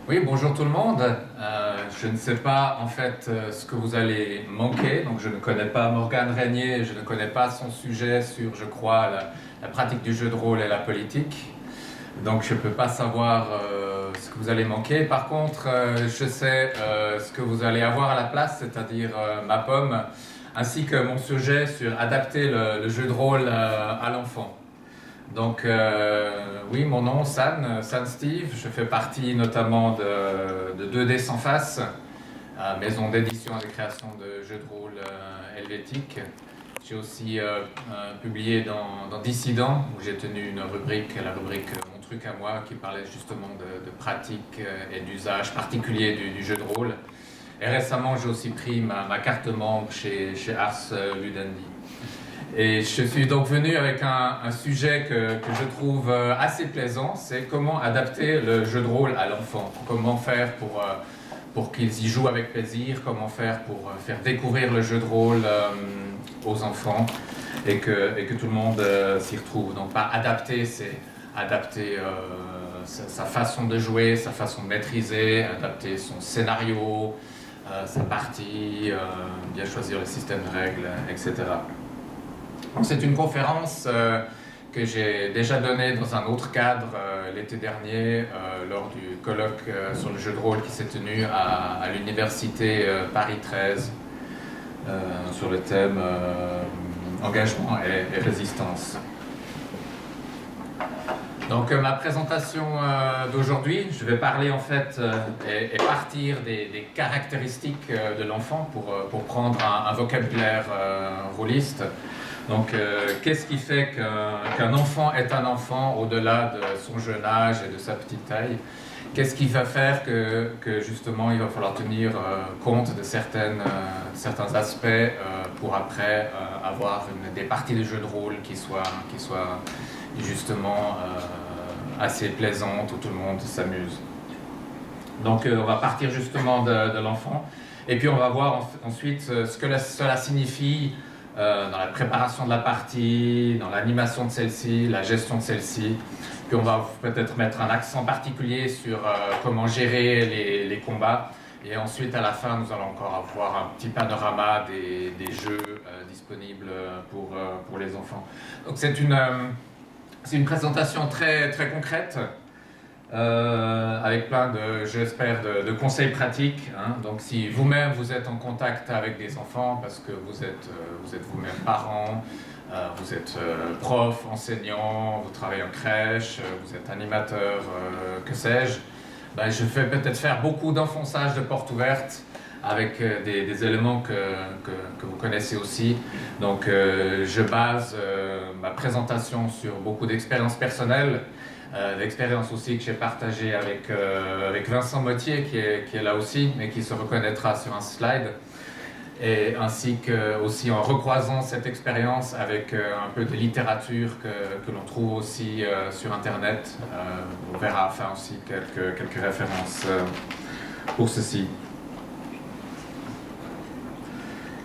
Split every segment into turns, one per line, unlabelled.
Oui, bonjour tout le monde. Je ne sais pas en fait ce que vous allez manquer. Donc je ne connais pas Morgane Régnier, je ne connais pas son sujet sur, je crois, la pratique du jeu de rôle et la politique. Donc je ne peux pas savoir ce que vous allez manquer. Par contre, je sais ce que vous allez avoir à la place, c'est-à-dire ma pomme, ainsi que mon sujet sur adapter le jeu de rôle à l'enfant. Donc oui, mon nom, San Steve, je fais partie notamment de 2D Sans Face, maison d'édition et de création de jeux de rôle helvétique. J'ai aussi publié dans Dissident, où j'ai tenu une rubrique, la rubrique Mon truc à moi, qui parlait justement de pratique et d'usage particulier du jeu de rôle. Et récemment, j'ai aussi pris ma carte membre chez Ars Ludendi. Et je suis donc venu avec un sujet que je trouve assez plaisant, c'est comment adapter le jeu de rôle à l'enfant. Comment faire pour qu'ils y jouent avec plaisir, comment faire pour faire découvrir le jeu de rôle aux enfants et que tout le monde s'y retrouve. Donc pas adapter, c'est adapter sa façon de jouer, sa façon de maîtriser, adapter son scénario, sa partie, bien choisir le système de règles, etc. C'est une conférence que j'ai déjà donnée dans un autre cadre l'été dernier lors du colloque sur le jeu de rôle qui s'est tenu à l'université Paris 13 sur le thème engagement et résistance. Donc ma présentation d'aujourd'hui, je vais parler en fait et partir des caractéristiques de l'enfant pour prendre un vocabulaire rôliste. Donc, qu'est-ce qui fait qu'un enfant est un enfant au-delà de son jeune âge et de sa petite taille? Qu'est-ce qui va faire que justement il va falloir tenir compte de certains aspects pour après avoir des parties de jeu de rôle qui soient justement assez plaisantes où tout le monde s'amuse. Donc, on va partir justement de l'enfant et puis on va voir ensuite ce que cela signifie dans la préparation de la partie, dans l'animation de celle-ci, la gestion de celle-ci. Puis on va peut-être mettre un accent particulier sur comment gérer les combats. Et ensuite, à la fin, nous allons encore avoir un petit panorama des jeux disponibles pour les enfants. Donc c'est une présentation très, très concrète. Avec plein j'espère, de conseils pratiques. Hein. Donc si vous-même vous êtes en contact avec des enfants, parce que vous êtes vous-même parent, vous êtes prof, enseignant, vous travaillez en crèche, vous êtes animateur, que sais-je, ben, je vais peut-être faire beaucoup d'enfonçage de portes ouvertes avec des éléments que vous connaissez aussi. Donc je base ma présentation sur beaucoup d'expériences personnelles, l'expérience aussi que j'ai partagée avec Vincent Mottier qui est là aussi, mais qui se reconnaîtra sur un slide, et ainsi que aussi en recroisant cette expérience avec un peu de littérature que l'on trouve aussi sur internet. On verra à la fin aussi quelques références pour ceci.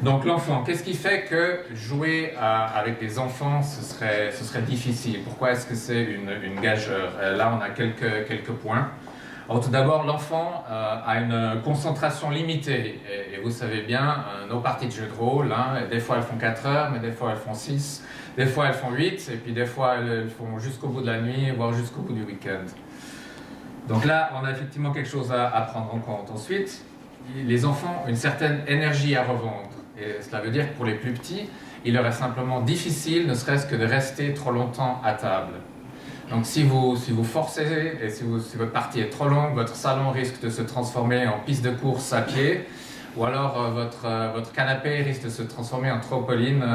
Donc l'enfant, qu'est-ce qui fait que jouer avec des enfants, ce serait difficile? Pourquoi est-ce que c'est une gageure? Là, on a quelques points. Alors, tout d'abord, l'enfant a une concentration limitée. Et vous savez bien, nos parties de jeu de rôle, hein, des fois elles font 4 heures, mais des fois elles font 6, des fois elles font 8, et puis des fois elles font jusqu'au bout de la nuit, voire jusqu'au bout du week-end. Donc là, on a effectivement quelque chose à prendre en compte. Ensuite, les enfants ont une certaine énergie à revendre. Et cela veut dire que pour les plus petits, il leur est simplement difficile, ne serait-ce que de rester trop longtemps à table. Donc si vous forcez et si votre partie est trop longue, votre salon risque de se transformer en piste de course à pied, ou alors votre canapé risque de se transformer en trampoline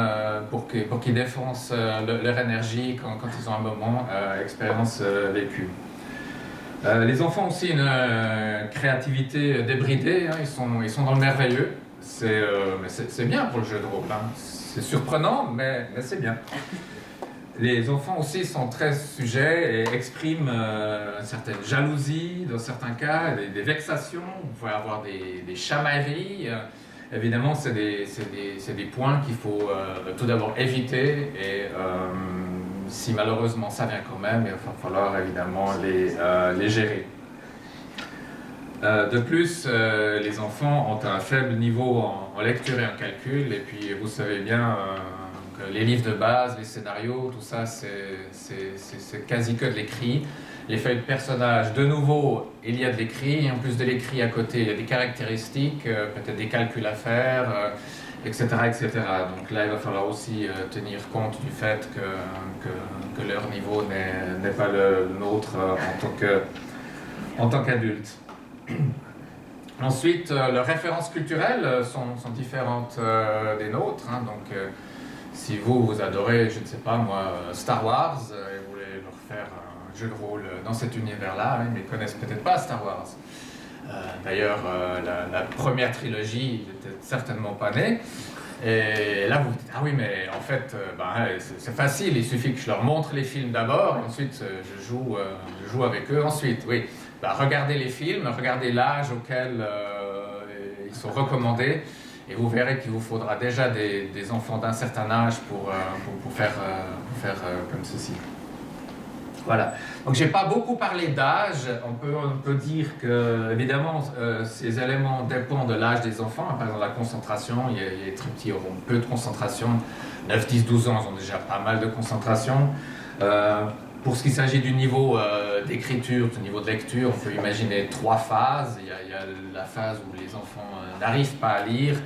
pour qu'ils défoncent leur énergie quand ils ont un moment, expérience vécue. Les enfants ont aussi une créativité débridée, hein, ils sont dans le merveilleux. C'est bien pour le jeu de rôle, hein. C'est surprenant, mais c'est bien. Les enfants aussi sont très sujets et expriment une certaine jalousie dans certains cas, des vexations, vous pouvez avoir des chamailleries. Évidemment, c'est des points qu'il faut tout d'abord éviter, et si malheureusement ça vient quand même, il va falloir évidemment les gérer. De plus, les enfants ont un faible niveau en lecture et en calcul, et puis vous savez bien que les livres de base, les scénarios, tout ça, c'est quasi que de l'écrit. Les feuilles de personnages, de nouveau, il y a de l'écrit, et en plus de l'écrit à côté, il y a des caractéristiques, peut-être des calculs à faire, etc., etc. Donc là, il va falloir aussi tenir compte du fait que leur niveau n'est pas le nôtre en tant qu'adulte. Ensuite, leurs références culturelles sont différentes des nôtres. Hein, donc, si vous adorez, je ne sais pas moi, Star Wars, et vous voulez leur faire un jeu de rôle dans cet univers-là, hein, mais ils ne connaissent peut-être pas Star Wars. D'ailleurs, la première trilogie, ils n'étaient certainement pas nés. Et là, vous vous dites, ah oui, mais en fait, c'est facile, il suffit que je leur montre les films d'abord, et ensuite je joue avec eux ensuite. Oui. Regardez les films, regardez l'âge auquel ils sont recommandés, et vous verrez qu'il vous faudra déjà des enfants d'un certain âge pour faire comme ceci. Voilà. Donc j'ai pas beaucoup parlé d'âge. On peut dire que évidemment ces éléments dépendent de l'âge des enfants. Par exemple la concentration, il y a les très petits auront peu de concentration. 9, 10, 12 ans, ils ont déjà pas mal de concentration. Pour ce qui s'agit du niveau d'écriture, du niveau de lecture, on peut imaginer 3 phases. Il y a la phase où les enfants n'arrivent pas à lire,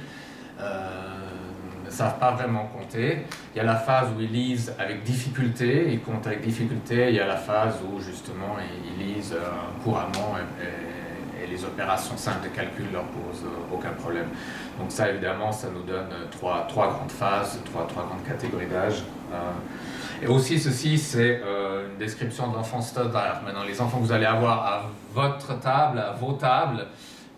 ne savent pas vraiment compter. Il y a la phase où ils lisent avec difficulté, ils comptent avec difficulté. Il y a la phase où justement ils lisent couramment et les opérations simples de calcul leur posent aucun problème. Donc ça évidemment, ça nous donne trois grandes phases, trois grandes catégories d'âge. Et aussi, ceci, c'est une description d'enfants standard. Maintenant, les enfants que vous allez avoir à votre table, à vos tables,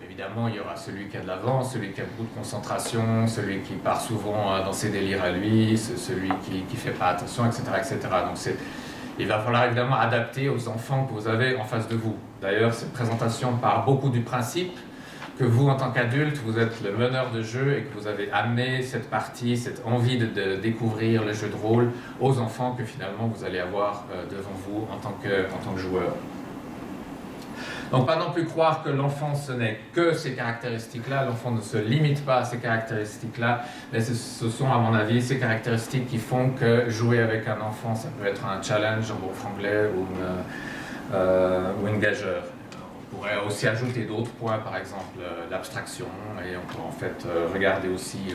évidemment, il y aura celui qui a de l'avance, celui qui a beaucoup de concentration, celui qui part souvent dans ses délires à lui, celui qui ne fait pas attention, etc., etc. Donc, il va falloir évidemment adapter aux enfants que vous avez en face de vous. D'ailleurs, cette présentation part beaucoup du principe que vous, en tant qu'adulte, vous êtes le meneur de jeu et que vous avez amené cette partie, cette envie de découvrir le jeu de rôle aux enfants que finalement vous allez avoir devant vous en tant que joueur. Donc pas non plus croire que l'enfant ce n'est que ces caractéristiques-là, l'enfant ne se limite pas à ces caractéristiques-là, mais ce sont à mon avis ces caractéristiques qui font que jouer avec un enfant ça peut être un challenge en bon franglais ou une gageure. On pourrait aussi ajouter d'autres points, par exemple l'abstraction, et on peut en fait regarder aussi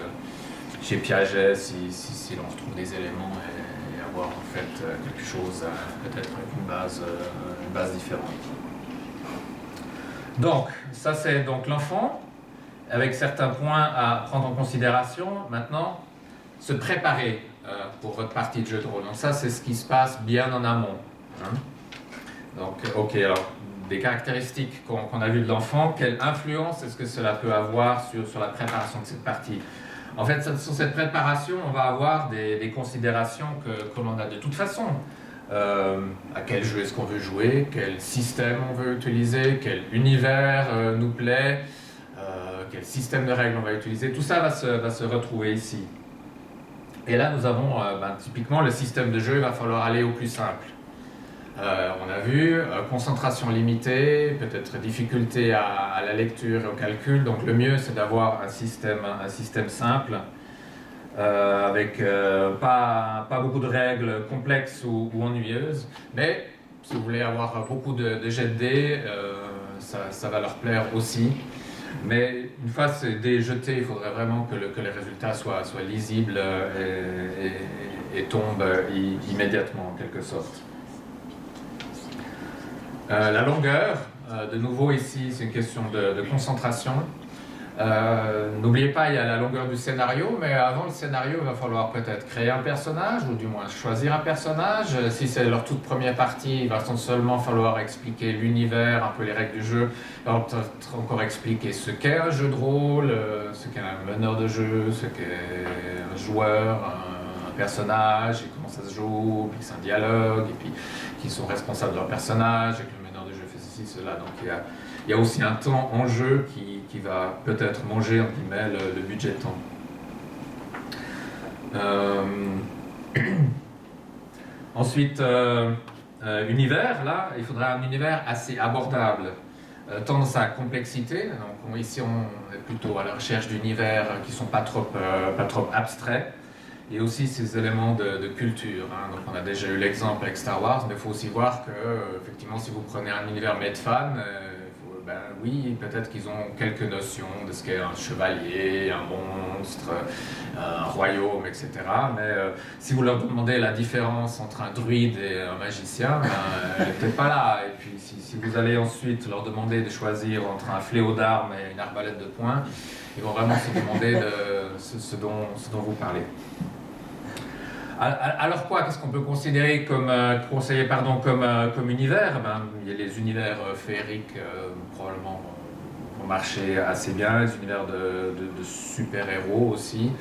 chez Piaget si l'on retrouve des éléments et avoir en fait quelque chose peut-être avec une base différente. Donc, ça c'est donc l'enfant, avec certains points à prendre en considération. Maintenant, se préparer pour votre partie de jeu de rôle. Donc ça, c'est ce qui se passe bien en amont. Hein. Donc, ok, alors, des caractéristiques qu'on a vues de l'enfant, quelle influence est-ce que cela peut avoir sur la préparation de cette partie? En fait, sur cette préparation, on va avoir des considérations que l'on a de toute façon. À quel jeu est-ce qu'on veut jouer, quel système on veut utiliser, quel univers nous plaît, quel système de règles on va utiliser, tout ça va se retrouver ici. Et là nous avons typiquement le système de jeu, il va falloir aller au plus simple. On a vu concentration limitée, peut-être difficulté à la lecture et au calcul, donc le mieux c'est d'avoir un système simple. Avec pas beaucoup de règles complexes ou ennuyeuses, mais si vous voulez avoir beaucoup de jets de dés, ça va leur plaire aussi. Mais une fois ces dés jetés, il faudrait vraiment que les résultats soient lisibles et tombent immédiatement en quelque sorte. La longueur, de nouveau ici, c'est une question de concentration. N'oubliez pas, il y a la longueur du scénario, mais avant le scénario, il va falloir peut-être créer un personnage, ou du moins choisir un personnage. Si c'est leur toute première partie, il va seulement falloir expliquer l'univers, un peu les règles du jeu. Il va peut-être encore expliquer ce qu'est un jeu de rôle, ce qu'est un meneur de jeu, ce qu'est un joueur, un personnage, et comment ça se joue, puis c'est un dialogue, et puis qui sont responsables de leur personnage, et que le meneur de jeu fait ceci, cela. Donc il y a aussi un temps en jeu qui va peut-être manger entre guillemets le budget de temps. Ensuite, univers, là, il faudra un univers assez abordable. tendance à la complexité. Donc, ici, on est plutôt à la recherche d'univers qui ne sont pas trop abstraits. Et aussi ces éléments de culture. Hein. Donc, on a déjà eu l'exemple avec Star Wars, mais il faut aussi voir que, effectivement, si vous prenez un univers made fan, ben oui, peut-être qu'ils ont quelques notions de ce qu'est un chevalier, un monstre, un royaume, etc. Mais si vous leur demandez la différence entre un druide et un magicien, ben, elle n'est peut-être pas là. Et puis si vous allez ensuite leur demander de choisir entre un fléau d'armes et une arbalète de poing, ils vont vraiment se demander ce dont vous parlez. Alors quoi, qu'est-ce qu'on peut considérer comme, comme univers? Ben, il y a les univers féeriques, probablement vont marcher assez bien, les univers de super-héros aussi.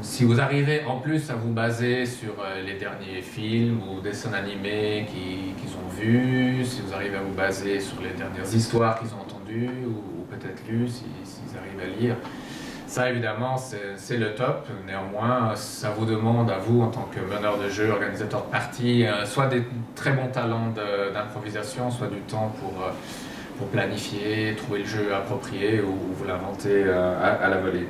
Si vous arrivez en plus à vous baser sur les derniers films ou dessins animés qu'ils ont vus, si vous arrivez à vous baser sur les dernières histoires qu'ils ont entendues ou peut-être lues, s'ils arrivent à lire, ça, évidemment, c'est le top. Néanmoins, ça vous demande à vous, en tant que meneur de jeu, organisateur de partie, soit des très bons talents d'improvisation, soit du temps pour planifier, trouver le jeu approprié ou vous l'inventer à la volée.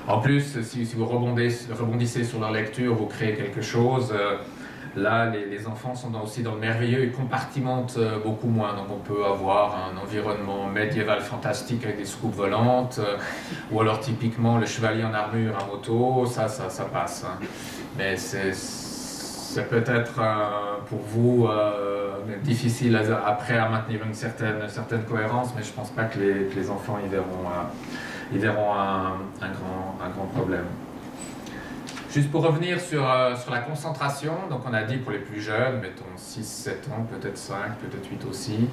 En plus, si vous rebondissez sur leur lecture, vous créez quelque chose. Là, les enfants sont aussi dans le merveilleux, ils compartimentent beaucoup moins. Donc on peut avoir un environnement médiéval fantastique avec des soucoupes volantes, ou alors typiquement le chevalier en armure à moto, ça passe. Hein. Mais c'est peut-être pour vous difficile après à maintenir une certaine cohérence, mais je ne pense pas que les enfants y verront un grand problème. Juste pour revenir sur la concentration, donc on a dit pour les plus jeunes, mettons 6-7 ans, peut-être 5, peut-être 8 aussi,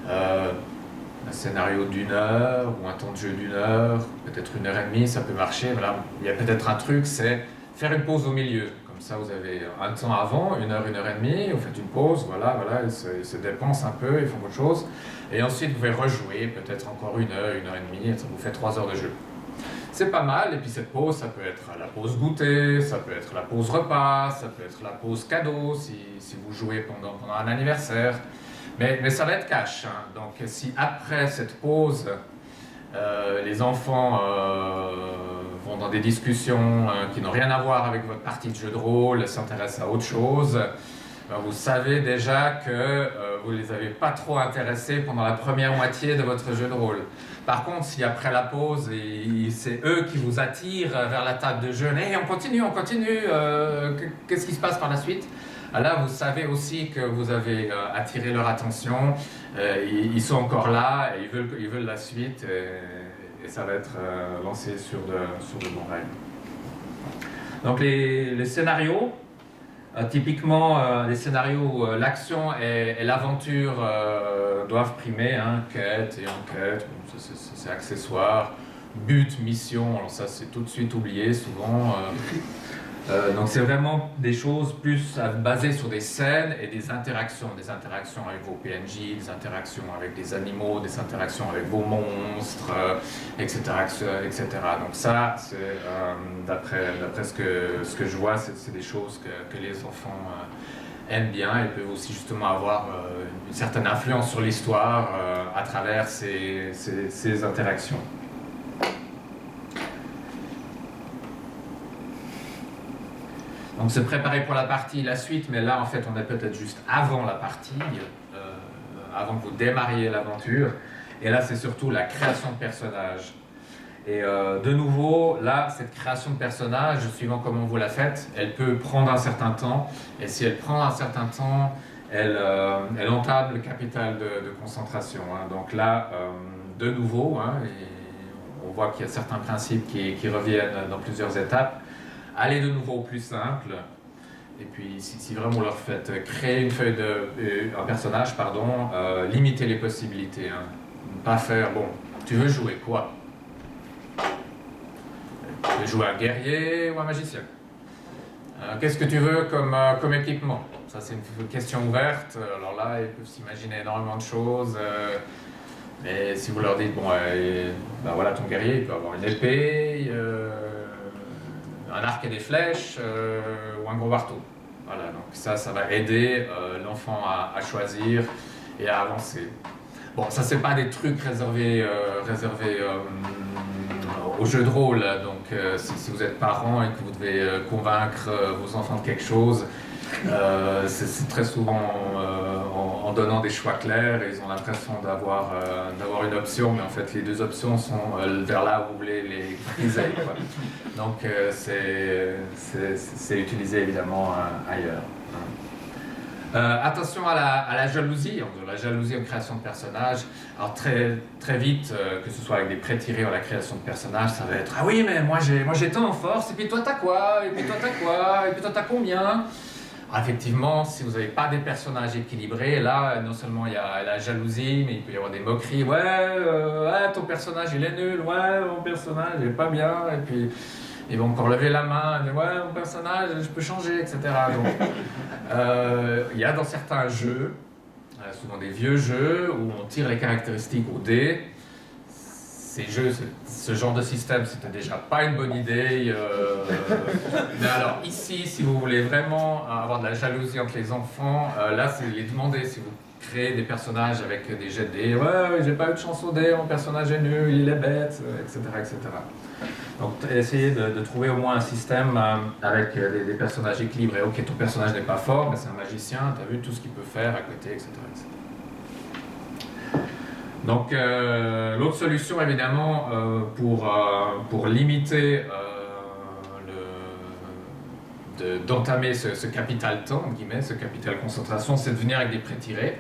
un scénario d'1 heure ou un temps de jeu d'1 heure, peut-être 1h30, ça peut marcher. Voilà. Il y a peut-être un truc, c'est faire une pause au milieu. Comme ça, vous avez un temps avant, 1 heure, 1h30, vous faites une pause, voilà, ils se dépensent un peu, ils font autre chose. Et ensuite, vous pouvez rejouer, peut-être encore 1 heure, 1h30, et ça vous fait 3 heures de jeu. C'est pas mal, et puis cette pause, ça peut être la pause goûter, ça peut être la pause repas, ça peut être la pause cadeau, si vous jouez pendant un anniversaire. Mais ça va être cash. Hein. Donc si après cette pause, les enfants vont dans des discussions qui n'ont rien à voir avec votre partie de jeu de rôle, s'intéressent à autre chose, ben vous savez déjà que vous ne les avez pas trop intéressés pendant la première moitié de votre jeu de rôle. Par contre, si après la pause, c'est eux qui vous attirent vers la table de jeu, hey, on continue, qu'est-ce qui se passe par la suite? Là, vous savez aussi que vous avez attiré leur attention, ils sont encore là, et ils veulent la suite, et ça va être lancé sur de bons rails. Donc les scénarios, typiquement les scénarios où l'action et l'aventure doivent primer, hein, quête et enquête, bon, c'est accessoire, but, mission, alors ça c'est tout de suite oublié souvent. Donc c'est vraiment des choses plus basées sur des scènes et des interactions avec vos PNJ, des interactions avec des animaux, des interactions avec vos monstres, etc., etc. Donc ça, c'est d'après ce que je vois, c'est des choses que les enfants aiment bien et peuvent aussi justement avoir une certaine influence sur l'histoire à travers ces interactions. Donc se préparer pour la partie, la suite, mais là en fait on est peut-être juste avant la partie, avant que vous démarriez l'aventure. Et là c'est surtout la création de personnages. Et de nouveau, là, cette création de personnage, suivant comment vous la faites, elle peut prendre un certain temps. Et si elle prend un certain temps, elle entame le capital de concentration. Hein. Donc là, de nouveau, hein, on voit qu'il y a certains principes qui reviennent dans plusieurs étapes. Allez de nouveau au plus simple. Et puis, si vraiment vous leur faites créer un personnage, limitez les possibilités. Hein. Ne pas faire, bon, tu veux jouer quoi ? Tu veux jouer un guerrier ou un magicien? Qu'est-ce que tu veux comme équipement? Ça, c'est une question ouverte. Alors là, ils peuvent s'imaginer énormément de choses. Mais si vous leur dites, bon, ben voilà, ton guerrier, il peut avoir une épée, un arc et des flèches, ou un gros marteau. Voilà, donc ça va aider l'enfant à choisir et à avancer. Bon, ça c'est pas des trucs réservés au jeu de rôle, donc si vous êtes parent et que vous devez convaincre vos enfants de quelque chose, c'est très souvent en donnant des choix clairs et ils ont l'impression d'avoir une option, mais en fait les deux options sont vers là où vous voulez les qu'ils aillent, quoi. Donc c'est utilisé évidemment ailleurs. Attention à la jalousie, la jalousie en création de personnages. Alors très vite, que ce soit avec des pré-tirés ou la création de personnages, ça va être « Ah oui, mais moi j'ai tant en force, et puis toi t'as quoi? Et puis toi t'as quoi? Et puis toi t'as combien ?» Alors, effectivement, si vous n'avez pas des personnages équilibrés, là, non seulement il y a la jalousie, mais il peut y avoir des moqueries. « Ouais, ton personnage il est nul, ouais, mon personnage il est pas bien. » Et puis ils vont encore lever la main, et dire « Ouais, mon personnage, je peux changer, etc. » Donc, il y a dans certains jeux, souvent des vieux jeux, où on tire les caractéristiques au dé. Ces jeux, ce genre de système, c'était déjà pas une bonne idée. Mais alors ici, si vous voulez vraiment avoir de la jalousie entre les enfants, là, c'est les demander. Si vous créez des personnages avec des jets de dés, ouais, j'ai pas eu de chance au dé, mon personnage est nul, il est bête, etc., etc. Donc essayez de trouver au moins un système avec des personnages équilibrés. Ok, ton personnage n'est pas fort, mais c'est un magicien, tu as vu tout ce qu'il peut faire à côté, etc. etc. Donc l'autre solution évidemment pour limiter d'entamer ce capital temps, ce capital concentration, c'est de venir avec des pré-tirés.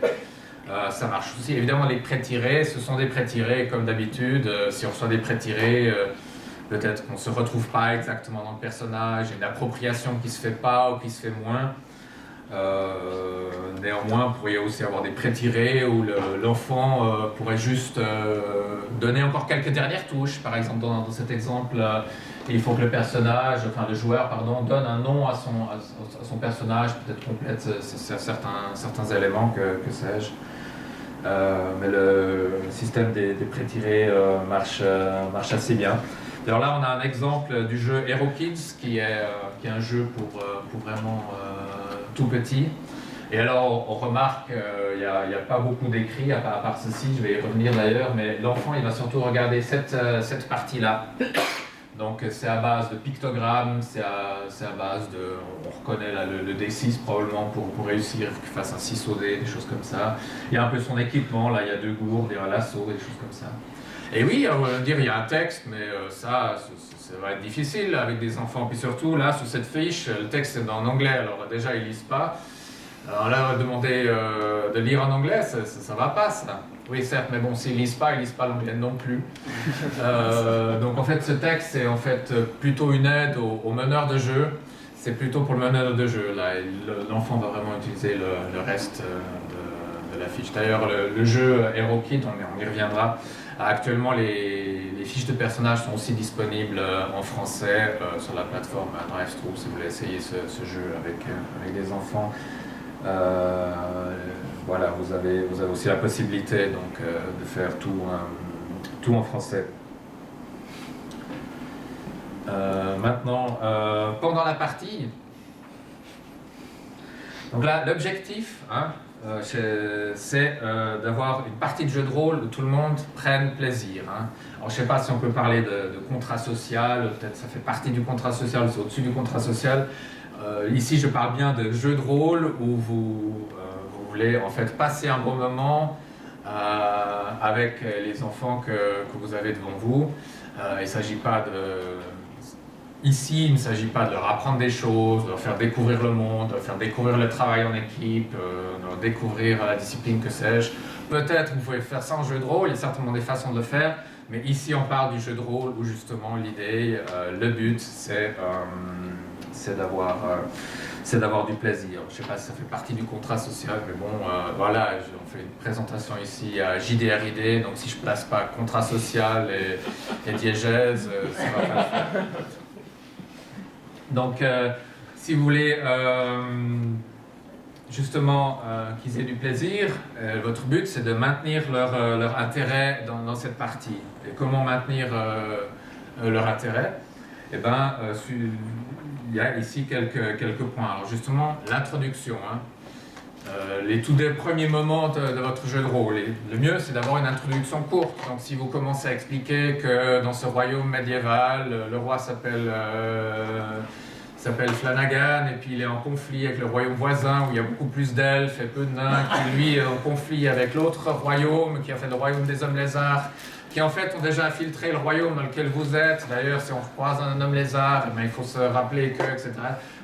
Ça marche aussi. Évidemment, les pré-tirés, ce sont des pré-tirés comme d'habitude. Si on reçoit des pré-tirés, peut-être qu'on ne se retrouve pas exactement dans le personnage, une appropriation qui ne se fait pas ou qui se fait moins. Néanmoins, vous pourriez aussi avoir des pré-tirés où l'enfant pourrait juste donner encore quelques dernières touches. Par exemple, dans cet exemple, il faut que le personnage, enfin le joueur, pardon, donne un nom à son personnage, peut-être complète certains éléments, que sais-je. Mais le système des pré-tirés marche assez bien. Alors là, on a un exemple du jeu Hero Kids, qui est un jeu pour vraiment tout petit. Et alors, on remarque qu'il n'y a pas beaucoup d'écrits, à part ceci, je vais y revenir d'ailleurs, mais l'enfant, il va surtout regarder cette partie-là. Donc, c'est à base de pictogrammes, c'est à base de... On reconnaît là, le D6 probablement pour réussir, qu'il fasse un 6 au dé, des choses comme ça. Il y a un peu son équipement, là, il y a 2 gourdes, il y a un lasso, des choses comme ça. Et oui, on va dire il y a un texte, mais ça va être difficile avec des enfants. Puis surtout, là, sur cette fiche, le texte est en anglais, alors déjà, ils ne lisent pas. Alors là, demander de lire en anglais, ça ne va pas, ça. Oui, certes, mais bon, s'ils ne lisent pas l'anglais non plus. Donc en fait, ce texte, c'est en fait plutôt une aide au meneur de jeu. C'est plutôt pour le meneur de jeu. Là, l'enfant va vraiment utiliser le reste de la fiche. D'ailleurs, le jeu Hero Kit, on y reviendra. Actuellement, les fiches de personnages sont aussi disponibles en français sur la plateforme Drive-Thru si vous voulez essayer ce jeu avec des enfants. Voilà, vous avez aussi la possibilité donc, de faire tout en français. Maintenant, pendant la partie, donc là, l'objectif, c'est d'avoir une partie de jeu de rôle où tout le monde prenne plaisir. Alors je ne sais pas si on peut parler de contrat social, peut-être ça fait partie du contrat social, c'est au-dessus du contrat social. Ici je parle bien de jeu de rôle où vous voulez en fait passer un bon moment avec les enfants que vous avez devant vous. Il ne s'agit pas Ici, il ne s'agit pas de leur apprendre des choses, de leur faire découvrir le monde, de leur faire découvrir le travail en équipe, de leur découvrir la discipline, que sais-je. Peut-être vous pouvez faire ça en jeu de rôle, il y a certainement des façons de le faire, mais ici on parle du jeu de rôle où justement l'idée, le but, c'est d'avoir du plaisir. Je ne sais pas si ça fait partie du contrat social, mais bon, voilà, on fait une présentation ici à JDRID, donc si je ne place pas contrat social et diégèse, ça ne va pas le faire. Donc, si vous voulez justement qu'ils aient du plaisir, votre but c'est de maintenir leur intérêt dans cette partie. Et comment maintenir leur intérêt? Eh bien, il il y a ici quelques points. Alors justement, l'introduction. Hein. Les tout premiers moments de votre jeu de rôle. Et le mieux, c'est d'avoir une introduction courte. Donc si vous commencez à expliquer que dans ce royaume médiéval, le roi s'appelle Flanagan, et puis il est en conflit avec le royaume voisin, où il y a beaucoup plus d'elfes et peu de nains, qui lui est en conflit avec l'autre royaume, qui est en fait le royaume des hommes lézards, qui en fait ont déjà infiltré le royaume dans lequel vous êtes. D'ailleurs, si on croise un homme lézard, il faut se rappeler que, etc.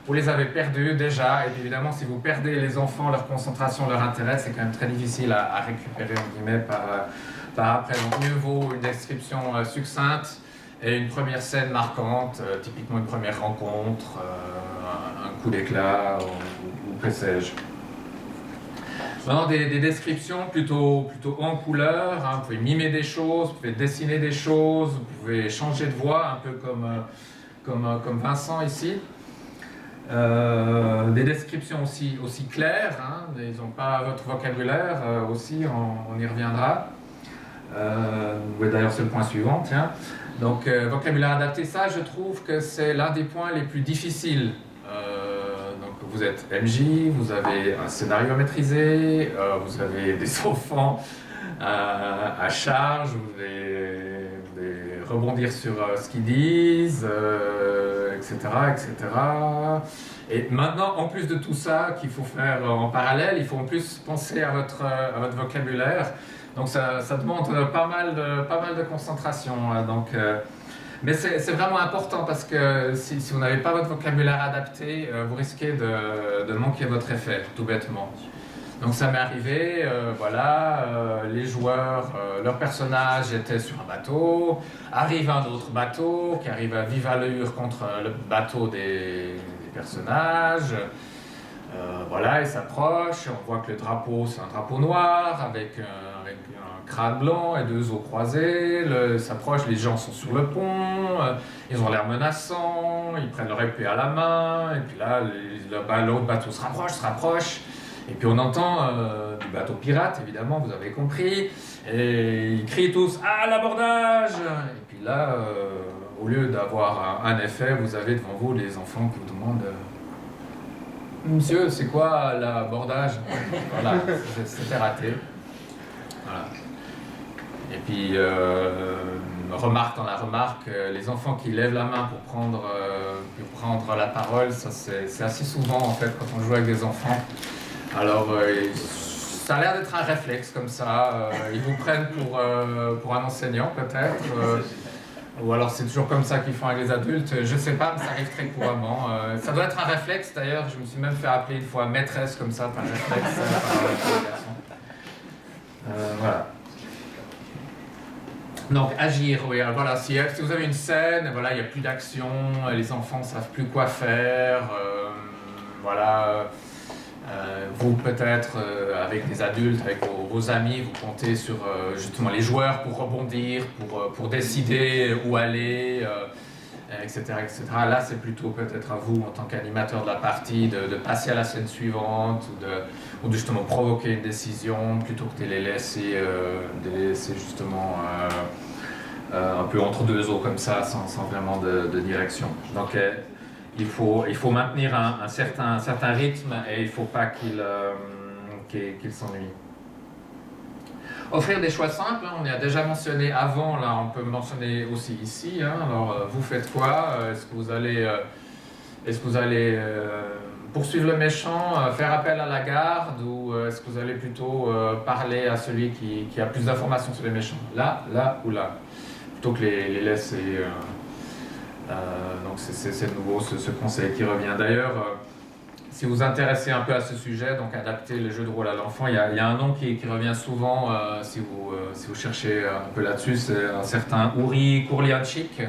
Vous les avez perdus déjà, et puis évidemment, si vous perdez les enfants, leur concentration, leur intérêt, c'est quand même très difficile à récupérer, entre guillemets, par après. Donc mieux vaut une description succincte et une première scène marquante, typiquement une première rencontre, un coup d'éclat, ou que sais-je. Maintenant, des descriptions plutôt en couleur, hein. Vous pouvez mimer des choses, vous pouvez dessiner des choses, vous pouvez changer de voix, un peu comme Vincent ici. Des descriptions aussi claires, hein. Ils n'ont pas votre vocabulaire, aussi, on y reviendra. D'ailleurs, c'est le point suivant, tiens. Donc, vocabulaire adapté, ça, je trouve que c'est l'un des points les plus difficiles. Donc, vous êtes MJ, vous avez un scénario à maîtriser, vous avez des enfants à charge, vous devez rebondir sur ce qu'ils disent, etc., etc. Et maintenant, en plus de tout ça qu'il faut faire en parallèle, il faut en plus penser à votre vocabulaire. Donc ça demande pas mal de concentration. Donc, mais c'est vraiment important parce que si vous n'avez pas votre vocabulaire adapté, vous risquez de manquer votre effet, tout bêtement. Donc ça m'est arrivé, les joueurs, leur personnage était sur un bateau, arrive un autre bateau qui arrive à vive allure contre le bateau des personnages. Il s'approche, on voit que le drapeau c'est un drapeau noir avec un crâne blanc et deux os croisés, s'approche, les gens sont sur le pont, ils ont l'air menaçants, ils prennent leur épée à la main, et puis là l'autre bateau se rapproche, et puis on entend du bateau pirate, évidemment, vous avez compris, et ils crient tous « Ah, l'abordage !» Et puis là, au lieu d'avoir un effet, vous avez devant vous les enfants qui vous demandent Monsieur, c'est quoi l'abordage? Voilà, c'était raté. Voilà. Et puis, remarque dans la remarque, les enfants qui lèvent la main pour prendre la parole, ça c'est assez souvent en fait quand on joue avec des enfants. Alors, ça a l'air d'être un réflexe comme ça. Ils vous prennent pour un enseignant peut-être. Ou alors c'est toujours comme ça qu'ils font avec les adultes, je sais pas, mais ça arrive très couramment. Ça doit être un réflexe d'ailleurs, je me suis même fait appeler une fois maîtresse comme ça par réflexe. Voilà. Donc agir, oui, alors, voilà, si vous avez une scène, voilà, il n'y a plus d'action, les enfants ne savent plus quoi faire, vous peut-être avec des adultes, avec vos amis, vous comptez sur justement les joueurs pour rebondir, pour décider où aller, etc., etc. Là, c'est plutôt peut-être à vous en tant qu'animateur de la partie de passer à la scène suivante ou de justement provoquer une décision plutôt que de les laisser justement un peu entre deux eaux comme ça, sans vraiment de direction. Donc, il faut maintenir un certain rythme et il ne faut pas qu'il s'ennuie. Offrir des choix simples, hein, on y a déjà mentionné avant, là on peut mentionner aussi ici. Hein, alors vous faites quoi? Est-ce que vous allez poursuivre le méchant, faire appel à la garde, ou est-ce que vous allez plutôt parler à celui qui a plus d'informations sur les méchants? Là ou là? Plutôt que les laisser... donc c'est de nouveau ce conseil qui revient. D'ailleurs, si vous vous intéressez un peu à ce sujet, donc adapter le jeu de rôle à l'enfant, il y a un nom qui revient souvent si vous cherchez un peu là-dessus, c'est un certain Uri Kurlianchik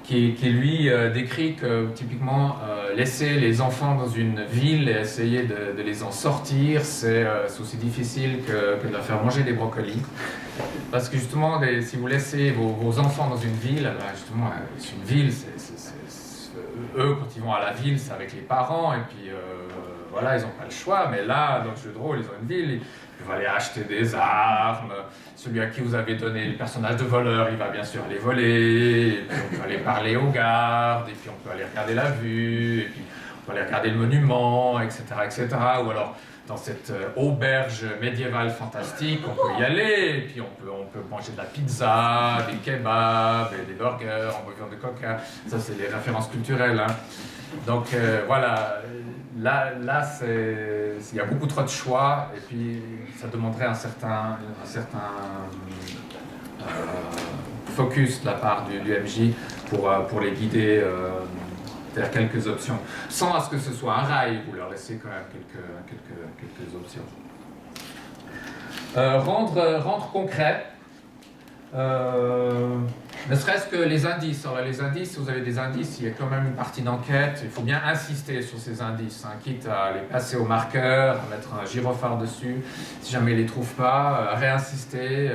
qui lui décrit que typiquement laisser les enfants dans une ville et essayer de les en sortir, c'est aussi difficile que de leur faire manger des brocolis. Parce que justement, si vous laissez vos enfants dans une ville, justement, une ville, eux, quand ils vont à la ville, c'est avec les parents, et puis voilà, ils n'ont pas le choix, mais là, dans le jeu de rôle, ils ont une ville, ils peuvent aller acheter des armes, celui à qui vous avez donné le personnage de voleur, il va bien sûr aller voler, et puis on peut aller parler aux gardes, et puis on peut aller regarder la vue, et puis on peut aller regarder le monument, etc., etc., ou alors dans cette auberge médiévale fantastique, on peut y aller, et puis on peut manger de la pizza, des kebabs, et des burgers en buvant de coca. Ça, c'est les références culturelles. Hein. Donc voilà, là il y a beaucoup trop de choix, et puis ça demanderait un certain focus de la part du MJ pour les guider vers quelques options, sans à ce que ce soit un rail, vous leur laissez quand même quelques options. Rendre concret, ne serait-ce que les indices. Alors les indices, si vous avez des indices, il y a quand même une partie d'enquête, il faut bien insister sur ces indices, hein, quitte à les passer au marqueur, à mettre un gyrophare dessus, si jamais ils ne les trouvent pas, à réinsister,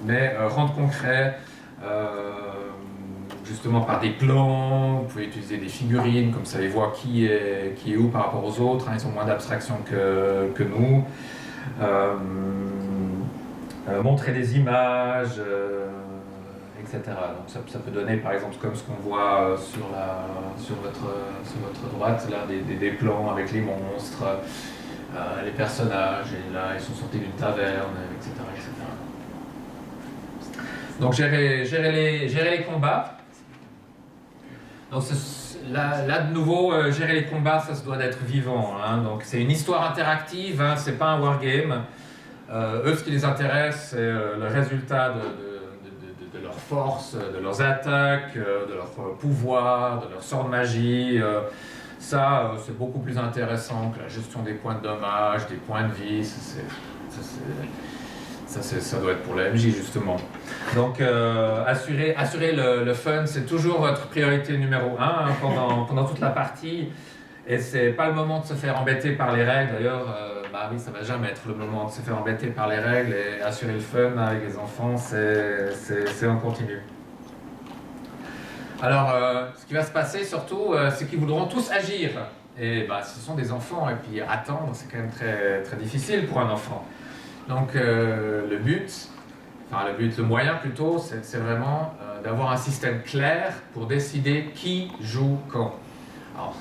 mais rendre concret, justement par des plans, vous pouvez utiliser des figurines, comme ça les voit qui est où par rapport aux autres, hein, ils ont moins d'abstraction que nous. Montrer des images, etc. Donc ça peut donner par exemple comme ce qu'on voit sur votre droite, là, des plans avec les monstres, les personnages, et là ils sont sortis d'une taverne, etc. etc. Donc gérer les combats. Donc là de nouveau, gérer les combats, ça se doit d'être vivant. Hein. Donc c'est une histoire interactive, hein, c'est pas un wargame. Eux, ce qui les intéresse, c'est le résultat de leurs forces, de leurs attaques, de leur pouvoir, de leur sort de magie. Ça, c'est beaucoup plus intéressant que la gestion des points de dommage, des points de vie. Ça doit être pour la MJ, justement. Donc, assurer le fun, c'est toujours votre priorité numéro 1 hein, pendant toute la partie. Et c'est pas le moment de se faire embêter par les règles. D'ailleurs, bah oui, ça va jamais être le moment de se faire embêter par les règles. Et assurer le fun avec les enfants, c'est en continu. Alors, ce qui va se passer surtout, c'est qu'ils voudront tous agir. Et bah, ce sont des enfants, et puis attendre, c'est quand même très, très difficile pour un enfant. Donc, le moyen plutôt, c'est vraiment d'avoir un système clair pour décider qui joue quand. Alors,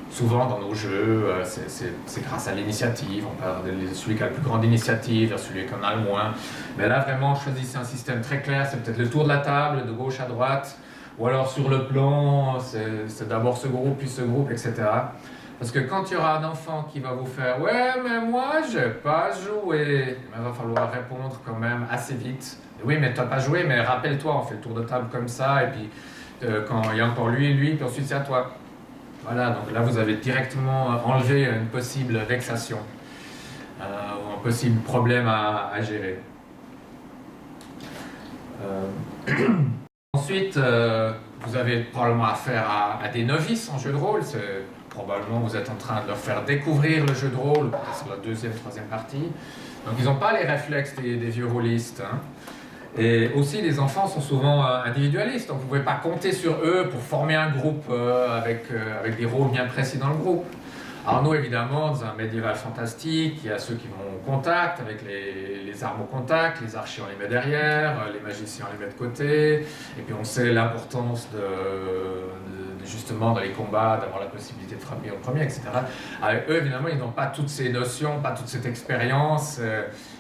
souvent dans nos jeux, c'est grâce à l'initiative, on parle de celui qui a la plus grande initiative vers celui qui en a le moins. Mais là, vraiment, choisissez un système très clair, c'est peut-être le tour de la table, de gauche à droite, ou alors sur le plan, c'est d'abord ce groupe, puis ce groupe, etc. Parce que quand il y aura un enfant qui va vous faire « Ouais, mais moi, j'ai pas joué », il va falloir répondre quand même assez vite. « Oui, mais tu n'as pas joué, mais rappelle-toi, on fait le tour de table comme ça, et puis quand il y a encore lui, puis ensuite c'est à toi. » Voilà, donc là vous avez directement enlevé une possible vexation ou un possible problème à gérer. Ensuite, vous avez probablement affaire à des novices en jeu de rôle. Probablement vous êtes en train de leur faire découvrir le jeu de rôle, c'est la deuxième, troisième partie. Donc ils n'ont pas les réflexes des vieux rôlistes. Hein. Et aussi, les enfants sont souvent individualistes, donc vous ne pouvez pas compter sur eux pour former un groupe avec des rôles bien précis dans le groupe. Alors nous, évidemment, dans un médiéval fantastique, il y a ceux qui vont au contact, avec les armes au contact, les archers on les met derrière, les magiciens on les met de côté, et puis on sait l'importance justement dans les combats, d'avoir la possibilité de frapper en premier, etc. Avec eux, évidemment, ils n'ont pas toutes ces notions, pas toute cette expérience,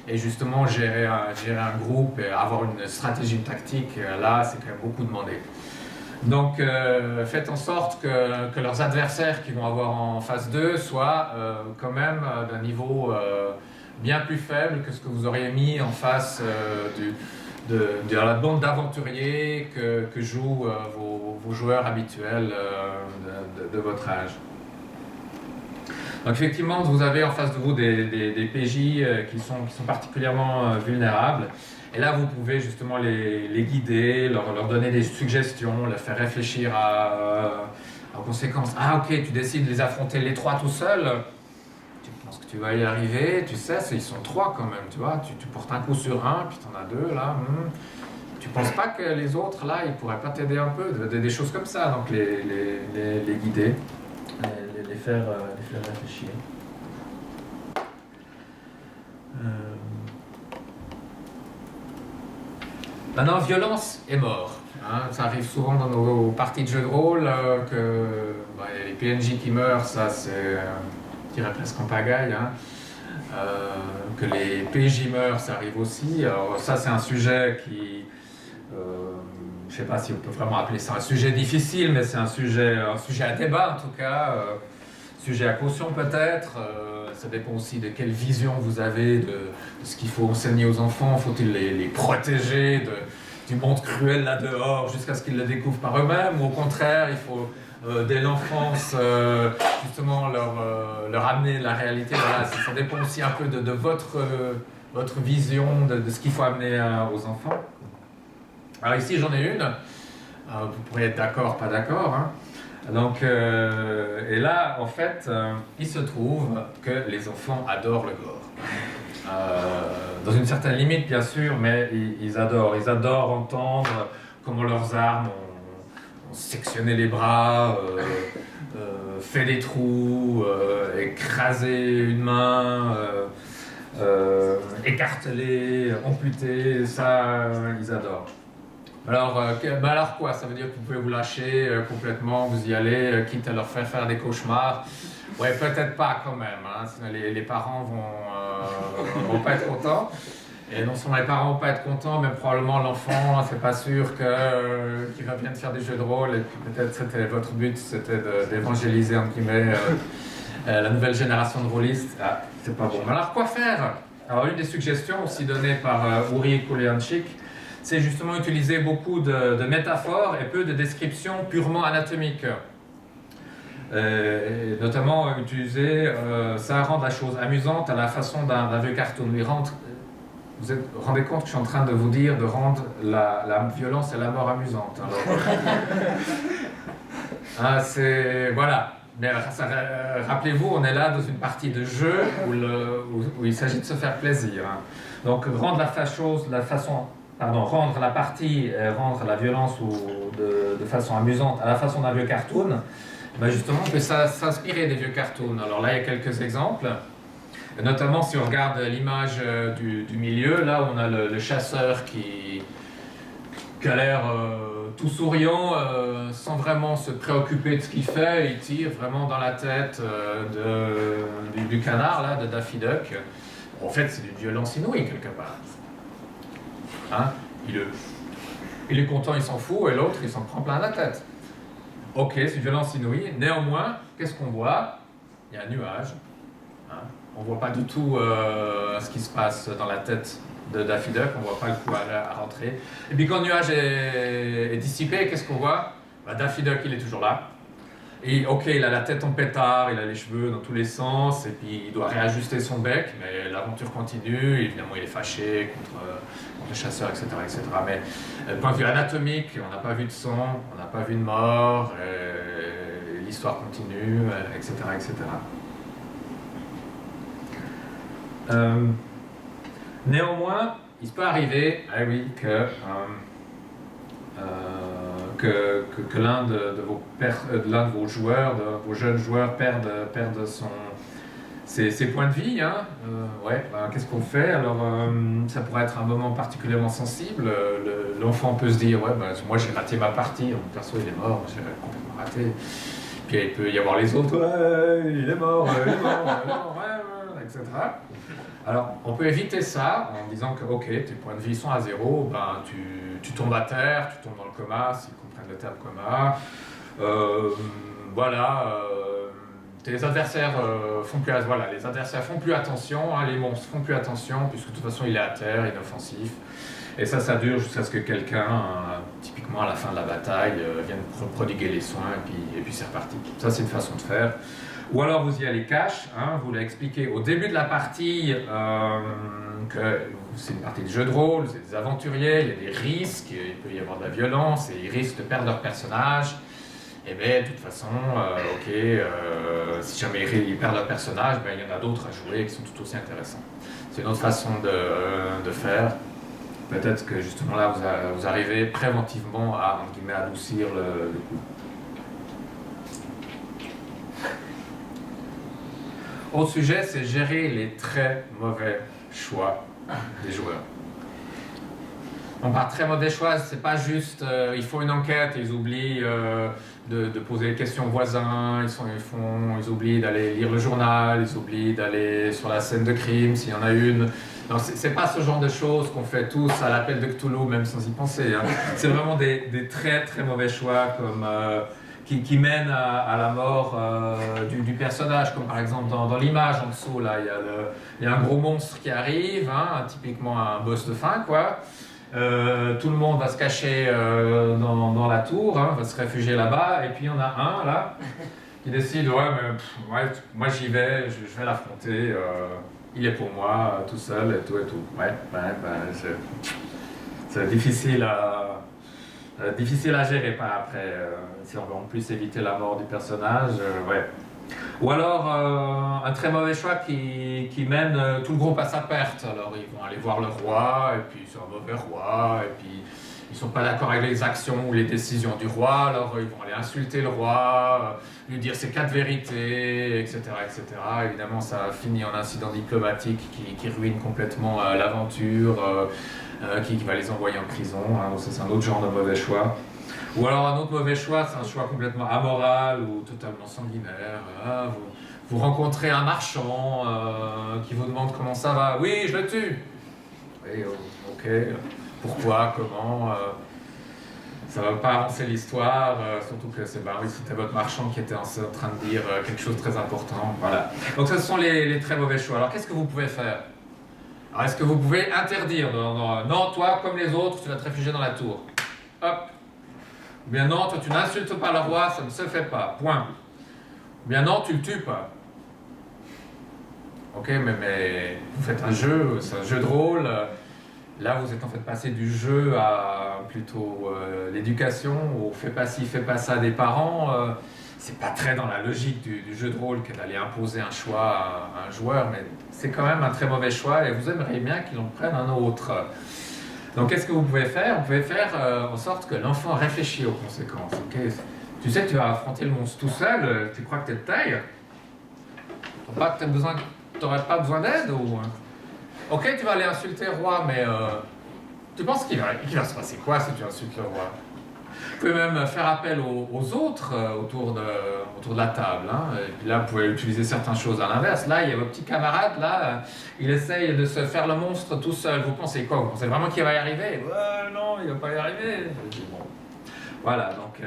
et justement, gérer un groupe et avoir une stratégie, une tactique, là, c'est quand même beaucoup demandé. Donc, faites en sorte que leurs adversaires qui vont avoir en face d'eux soient quand même d'un niveau bien plus faible que ce que vous auriez mis en face de la bande d'aventuriers que jouent vos joueurs habituels de votre âge. Donc effectivement, vous avez en face de vous des PJ qui sont particulièrement vulnérables. Et là, vous pouvez justement les guider, leur donner des suggestions, leur faire réfléchir aux conséquences. Ah ok, tu décides de les affronter les trois tout seul. Tu penses que tu vas y arriver, tu sais, ils sont trois quand même, tu vois. Tu portes un coup sur un, puis tu en as deux là. Tu penses pas que les autres là, ils pourraient pas t'aider un peu, des choses comme ça, donc les guider. les faire réfléchir. Maintenant, violence et mort. Hein, ça arrive souvent dans nos parties de jeux de rôle que les PNJ qui meurent, ça c'est, je dirais presque en pagaille. Hein. Que les PJ meurent, ça arrive aussi. Alors ça c'est un sujet qui, je ne sais pas si on peut vraiment appeler ça un sujet difficile, mais c'est un sujet à débat en tout cas, sujet à caution peut-être. Ça dépend aussi de quelle vision vous avez de ce qu'il faut enseigner aux enfants. Faut-il les protéger du monde cruel là dehors jusqu'à ce qu'ils le découvrent par eux-mêmes, ou au contraire, il faut dès l'enfance justement leur amener la réalité. Voilà, ça dépend aussi un peu de votre vision de ce qu'il faut amener aux enfants. Alors ici j'en ai une, vous pourriez être d'accord, pas d'accord. Hein. Donc, et là, en fait, il se trouve que les enfants adorent le gore. Dans une certaine limite, bien sûr, mais ils adorent entendre comment leurs armes ont sectionné les bras, fait des trous, écrasé une main, écartelé, amputé, ça, ils adorent. Alors, alors quoi? Ça veut dire que vous pouvez vous lâcher complètement, vous y allez, quitte à leur faire des cauchemars. Ouais, peut-être pas quand même, hein, sinon les parents vont pas être contents. Et non seulement les parents vont pas être contents, mais probablement l'enfant, c'est pas sûr qu'il va bien faire des jeux de rôle. Et puis peut-être c'était votre but, c'était d'évangéliser entre guillemets la nouvelle génération de rôlistes. Ah, c'est pas bon. Mais alors quoi faire? Alors une des suggestions aussi données par Uri Kulianchik, c'est justement utiliser beaucoup de métaphores et peu de descriptions purement anatomiques. Et notamment utiliser ça rend la chose amusante à la façon d'un vieux cartoon. Vous vous rendez compte que je suis en train de vous dire de rendre la violence et la mort amusantes. Hein, c'est voilà. Mais rappelez-vous, on est là dans une partie de jeu où il s'agit de se faire plaisir. Hein. Donc rendre rendre la partie, rendre la violence de façon amusante à la façon d'un vieux cartoon, ben justement on peut s'inspirer des vieux cartoons. Alors là il y a quelques exemples, et notamment si on regarde l'image du milieu, là on a le chasseur qui a l'air tout souriant, sans vraiment se préoccuper de ce qu'il fait, il tire vraiment dans la tête du canard là, de Daffy Duck. En fait c'est d'une violence inouïe quelque part. Hein, il est content, il s'en fout, et l'autre, il s'en prend plein la tête. Ok, c'est une violence inouïe. Néanmoins, qu'est-ce qu'on voit? Il y a un nuage. Hein, on ne voit pas du tout ce qui se passe dans la tête de Daffy Duck, on ne voit pas le coup à rentrer. Et puis quand le nuage est dissipé, qu'est-ce qu'on voit? Daffy Duck, il est toujours là. Et ok, il a la tête en pétard, il a les cheveux dans tous les sens, et puis il doit réajuster son bec, mais l'aventure continue, évidemment il est fâché contre le chasseur, etc. etc. Mais du point de vue anatomique, on n'a pas vu de sang, on n'a pas vu de mort, l'histoire continue, etc. etc. Néanmoins, il se peut arriver, que l'un de vos joueurs, de vos jeunes joueurs perde ses points de vie. Hein. Qu'est-ce qu'on fait? Alors, ça pourrait être un moment particulièrement sensible. L'enfant peut se dire, moi j'ai raté ma partie, mon perso il est mort, j'ai complètement raté. Puis il peut y avoir les autres, il est mort, etc. Alors, on peut éviter ça en disant que, ok, tes points de vie sont à zéro, tu tombes à terre, tu tombes dans le coma, s'ils comprennent le terme coma. Tes adversaires les adversaires font plus attention, hein, les monstres font plus attention, puisque de toute façon il est à terre, inoffensif. Et ça dure jusqu'à ce que quelqu'un, typiquement à la fin de la bataille, vienne prodiguer les soins, et puis c'est reparti. Ça, c'est une façon de faire. Ou alors vous y allez cash, hein, vous l'expliquez au début de la partie que c'est une partie de jeu de rôle, c'est des aventuriers, il y a des risques, il peut y avoir de la violence, et ils risquent de perdre leur personnage. Et bien, de toute façon, si jamais ils perdent leur personnage, il y en a d'autres à jouer qui sont tout aussi intéressants. C'est une autre façon de faire. Peut-être que justement là, vous arrivez préventivement à, entre guillemets, adoucir le coup. Autre sujet, c'est gérer les très mauvais choix des joueurs. Donc par très mauvais choix, c'est pas juste ils font une enquête, ils oublient de poser des questions aux voisins, ils oublient d'aller lire le journal, ils oublient d'aller sur la scène de crime s'il y en a une. Non, c'est pas ce genre de choses qu'on fait tous à l'appel de Cthulhu, même sans y penser. Hein. C'est vraiment des très très mauvais choix comme, qui mènent à la mort du personnage, comme par exemple dans l'image en dessous, là, il y a un gros monstre qui arrive, hein, typiquement un boss de fin, quoi. Tout le monde va se cacher dans la tour, hein, va se réfugier là-bas, et puis il y en a un là qui décide ouais, moi j'y vais, je vais l'affronter, il est pour moi tout seul et tout. C'est difficile à gérer pas après, si on veut en plus éviter la mort du personnage, ouais. Ou alors un très mauvais choix qui mène tout le groupe à sa perte. Alors ils vont aller voir le roi, et puis c'est un mauvais roi, et puis ils ne sont pas d'accord avec les actions ou les décisions du roi, alors ils vont aller insulter le roi, lui dire ses 4 vérités, etc., etc. Évidemment, ça finit en incident diplomatique qui ruine complètement l'aventure, qui va les envoyer en prison. Hein, donc ça, c'est un autre genre de mauvais choix. Ou alors un autre mauvais choix, c'est un choix complètement amoral ou totalement sanguinaire. Vous rencontrez un marchand qui vous demande comment ça va. Oui, je le tue. Oui, ok. Pourquoi, comment ça va pas avancer l'histoire, surtout que c'était votre marchand qui était en train de dire quelque chose de très important. Voilà. Donc ce sont les très mauvais choix. Alors qu'est-ce que vous pouvez faire? Alors est-ce que vous pouvez interdire non, toi, comme les autres, tu vas te réfugier dans la tour. Hop. Ou bien non, toi tu n'insultes pas le roi, ça ne se fait pas, point. Ou bien non, tu le tues pas. Ok, mais vous faites un jeu, c'est un jeu de rôle. Là, vous êtes en fait passé du jeu à plutôt l'éducation, où fais pas ci, fais pas ça des parents. C'est pas très dans la logique du jeu de rôle que d'aller imposer un choix à un joueur, mais c'est quand même un très mauvais choix et vous aimeriez bien qu'il en prenne un autre. Donc, qu'est-ce que vous pouvez faire? Vous pouvez faire en sorte que l'enfant réfléchisse aux conséquences. Okay? Tu sais que tu vas affronter le monstre tout seul, tu crois que tu es de taille. Tu n'aurais pas besoin d'aide ou... Ok, tu vas aller insulter le roi, mais tu penses qu'il va se passer quoi si tu insultes le roi? Vous pouvez même faire appel aux autres autour de la table. Hein. Et puis là, vous pouvez utiliser certaines choses à l'inverse. Là, il y a votre petit camarade, là, il essaye de se faire le monstre tout seul. Vous pensez quoi? Vous pensez vraiment qu'il va y arriver? Non, il ne va pas y arriver. Bon. Voilà, donc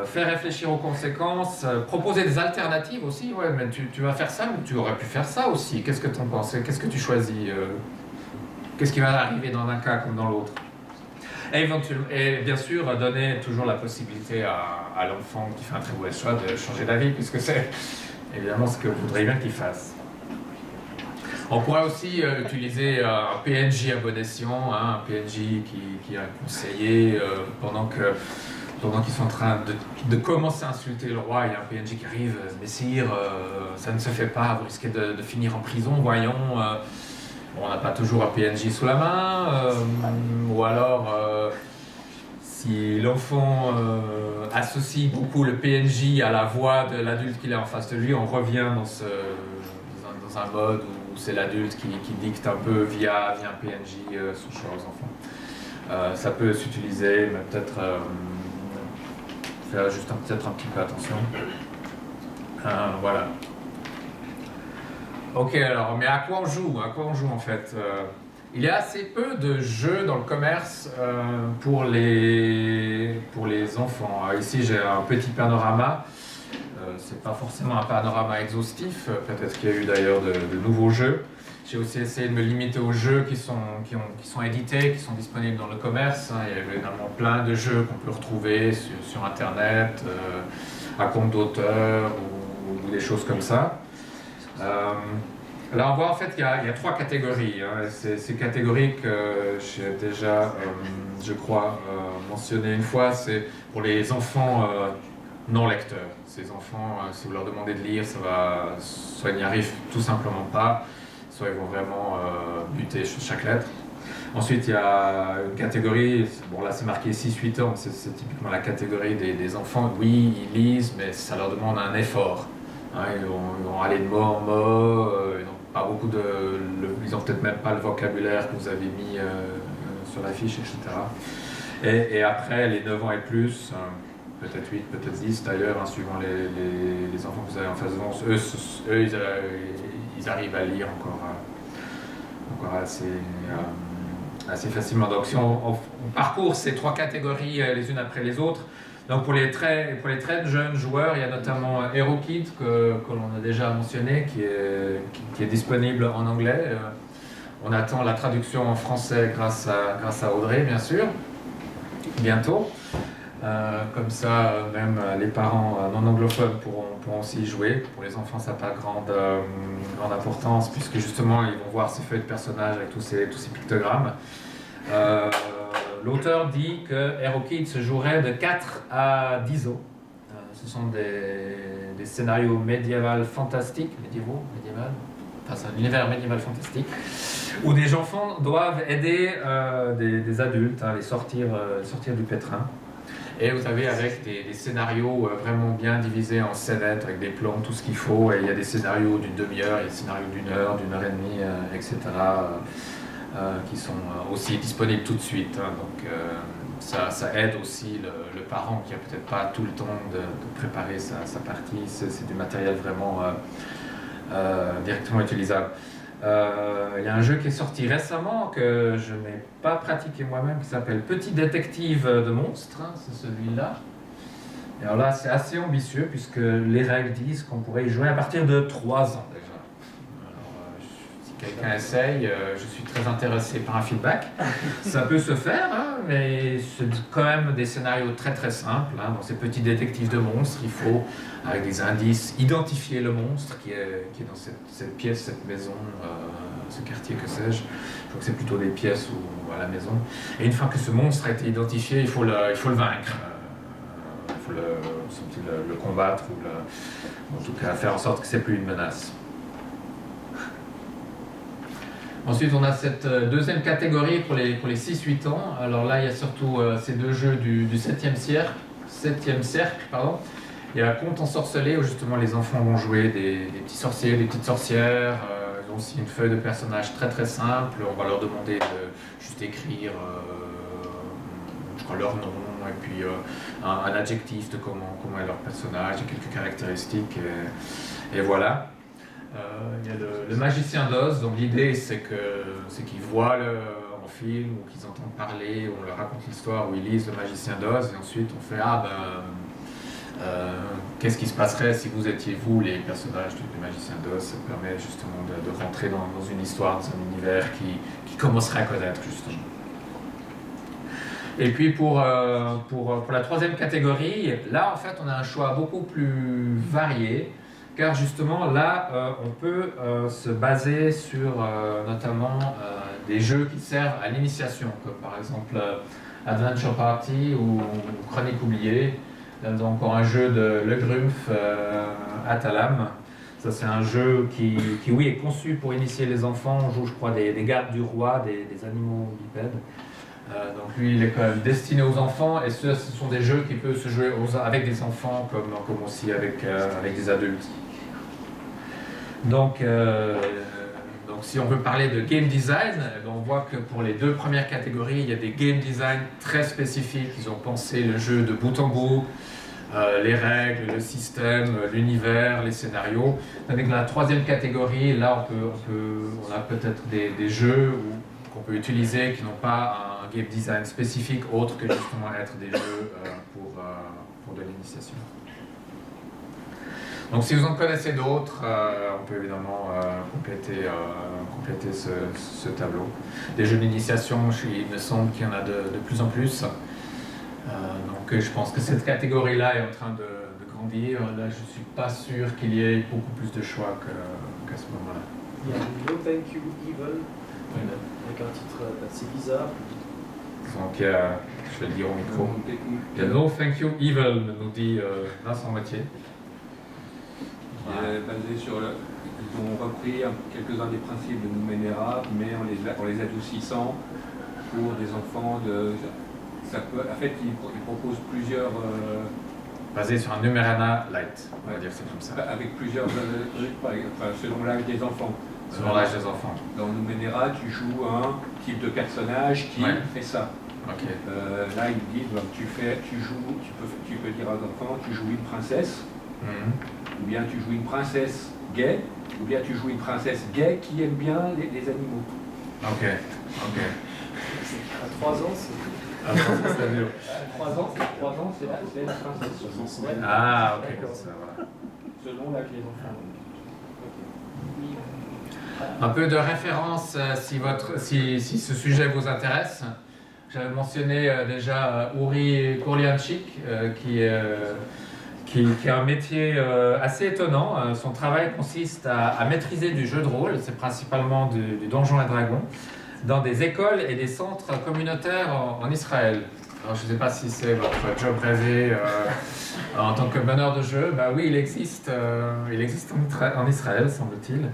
faire réfléchir aux conséquences, proposer des alternatives aussi. Ouais, mais tu vas faire ça, ou tu aurais pu faire ça aussi. Qu'est-ce que tu en penses? Qu'est-ce que tu choisis? Qu'est-ce qui va arriver dans un cas comme dans l'autre? Et bien sûr, donner toujours la possibilité à l'enfant qui fait un très mauvais choix de changer d'avis, puisque c'est évidemment ce que vous voudriez bien qu'il fasse. On pourrait aussi utiliser un PNJ à bon escient, hein, un PNJ qui a un conseiller pendant qu'ils sont en train de commencer à insulter le roi. Il y a un PNJ qui arrive, messire, ça ne se fait pas, vous risquez de finir en prison, voyons. On n'a pas toujours un PNJ sous la main, ou alors si l'enfant associe beaucoup le PNJ à la voix de l'adulte qu'il a en face de lui, on revient dans un mode où c'est l'adulte qui dicte un peu via un PNJ son choix aux enfants. Ça peut s'utiliser, mais peut-être faire juste peut-être un petit peu attention. Voilà. Ok, alors, mais à quoi on joue? À quoi on joue en fait? Il y a assez peu de jeux dans le commerce pour les enfants. Ici, j'ai un petit panorama. C'est pas forcément un panorama exhaustif. Peut-être qu'il y a eu d'ailleurs de nouveaux jeux. J'ai aussi essayé de me limiter aux jeux qui sont édités, qui sont disponibles dans le commerce. Il y a évidemment plein de jeux qu'on peut retrouver sur Internet, à compte d'auteur ou des choses comme ça. Là, on voit en fait qu'il y a 3 catégories. Hein. Ces catégories que j'ai déjà, je crois, mentionnées une fois, c'est pour les enfants non lecteurs. Ces enfants, si vous leur demandez de lire, soit ils n'y arrivent tout simplement pas, soit ils vont vraiment buter chaque lettre. Ensuite, il y a une catégorie, bon là c'est marqué 6-8 ans, c'est typiquement la catégorie des enfants. Oui, ils lisent, mais ça leur demande un effort. Hein, ils vont aller de mot en mot, ils n'ont pas beaucoup ils n'ont peut-être même pas le vocabulaire que vous avez mis sur la fiche, etc. Et après, les 9 ans et plus, peut-être 8, peut-être 10 d'ailleurs, hein, suivant les enfants que vous avez en face de vous, eux ils arrivent à lire encore assez facilement. Donc si on parcourt ces 3 catégories les unes après les autres, donc pour les très jeunes joueurs, il y a notamment HeroKid que l'on a déjà mentionné, qui est disponible en anglais. On attend la traduction en français grâce à Audrey, bien sûr, bientôt. Comme ça, même les parents non anglophones pourront aussi y jouer. Pour les enfants, ça n'a pas grande importance, puisque justement, ils vont voir ces feuilles de personnages avec tous ces pictogrammes. L'auteur dit que HeroKid se jouerait de 4 à 10 ans. Ce sont des scénarios médiéval fantastiques, enfin c'est un univers médiéval fantastique, où des enfants doivent aider des adultes à les sortir du pétrin. Et vous savez, avec des scénarios vraiment bien divisés en scénettes, avec des plans, tout ce qu'il faut, et il y a des scénarios d'une demi-heure, il y a des scénarios d'une heure et demie, etc., qui sont aussi disponibles tout de suite. Hein. Donc ça aide aussi le parent qui n'a peut-être pas tout le temps de préparer sa partie. C'est du matériel vraiment directement utilisable. Il y a un jeu qui est sorti récemment que je n'ai pas pratiqué moi-même qui s'appelle Petit détective de monstres, hein, c'est celui-là. Et alors là c'est assez ambitieux puisque les règles disent qu'on pourrait y jouer à partir de 3 ans déjà. Alors, si quelqu'un essaye, je suis très intéressé par un feedback. Ça peut se faire, hein, mais c'est quand même des scénarios très très simples. Hein. Dans ces petits détectives de monstres, il faut, avec des indices, identifier le monstre qui est dans cette pièce, cette maison, ce quartier, que sais-je. Je crois que c'est plutôt des pièces ou à la maison. Et une fois que ce monstre a été identifié, il faut le vaincre. Il faut le combattre ou en tout cas faire en sorte que c'est plus une menace. Ensuite, on a cette deuxième catégorie pour les 6-8 ans. Alors là, il y a surtout ces 2 jeux du 7e cercle. Il y a Conte ensorcelé où justement les enfants vont jouer des petits sorciers, des petites sorcières. Ils ont aussi une feuille de personnages très très simple. On va leur demander de juste écrire je crois leur nom et puis un adjectif de comment est leur personnage et quelques caractéristiques. Et voilà. Il y a le magicien d'Oz, donc l'idée c'est qu'ils voient en film ou qu'ils entendent parler, ou on leur raconte l'histoire, ou ils lisent le magicien d'Oz, et ensuite on fait qu'est-ce qui se passerait si vous étiez vous les personnages du magicien d'Oz. Ça permet justement de rentrer dans une histoire, dans un univers qui commencerait à connaître justement. Et puis pour la 3e catégorie, là en fait on a un choix beaucoup plus varié. Car justement là, on peut se baser sur notamment des jeux qui servent à l'initiation, comme par exemple Adventure Party ou Chronique oubliée. Donc un jeu de Le Grumpf Atalam. Ça c'est un jeu qui oui, est conçu pour initier les enfants. On joue je crois des gardes du roi, des animaux bipèdes. Donc lui il est quand même destiné aux enfants et ce sont des jeux qui peuvent se jouer avec des enfants comme aussi avec des adultes. Donc si on veut parler de game design, on voit que pour les 2 premières catégories, il y a des game design très spécifiques. Ils ont pensé le jeu de bout en bout, les règles, le système, l'univers, les scénarios. Avec la 3e catégorie, là on a peut-être des jeux qu'on peut utiliser qui n'ont pas un game design spécifique autre que justement être des jeux pour de l'initiation. Donc si vous en connaissez d'autres, on peut évidemment compléter ce tableau. Des jeux d'initiation, il me semble qu'il y en a de plus en plus. Donc je pense que cette catégorie-là est en train de grandir. Là, je ne suis pas sûr qu'il y ait beaucoup plus de choix qu'à ce moment-là.
Il y a No Thank You Evil, avec un titre assez bizarre.
Donc je vais le dire au micro. Il y a No Thank You Evil, nous dit Vincent Moitié.
Qui est basé sur ils ont repris quelques-uns des principes de Numenera, mais en les adoucissant pour des enfants de. En fait, ils proposent plusieurs
basé sur un Numerana Light, on va dire c'est comme ça.
Avec plusieurs selon l'âge des enfants.
Selon l'âge des enfants.
Dans Numenera, tu joues un type de personnage qui fait ça.
Okay.
Là, ils disent donc, tu peux dire à l'enfant, tu joues une princesse, ou bien tu joues une princesse gay, ou bien tu joues une princesse gay qui aime bien les animaux.
Ok.
À 3 ans, c'est.
À 3 ans,
c'est la princesse.
Ah, ok, comme ça, voilà.
Selon l'âge des enfants.
Un peu de référence si ce sujet vous intéresse. J'avais mentionné déjà Uri Kurlianchik qui a un métier assez étonnant. Son travail consiste à maîtriser du jeu de rôle, c'est principalement du Donjons et Dragons, dans des écoles et des centres communautaires en Israël. Alors, je ne sais pas si c'est votre job rêvé en tant que meneur de jeu. Bah oui, il existe en Israël, semble-t-il.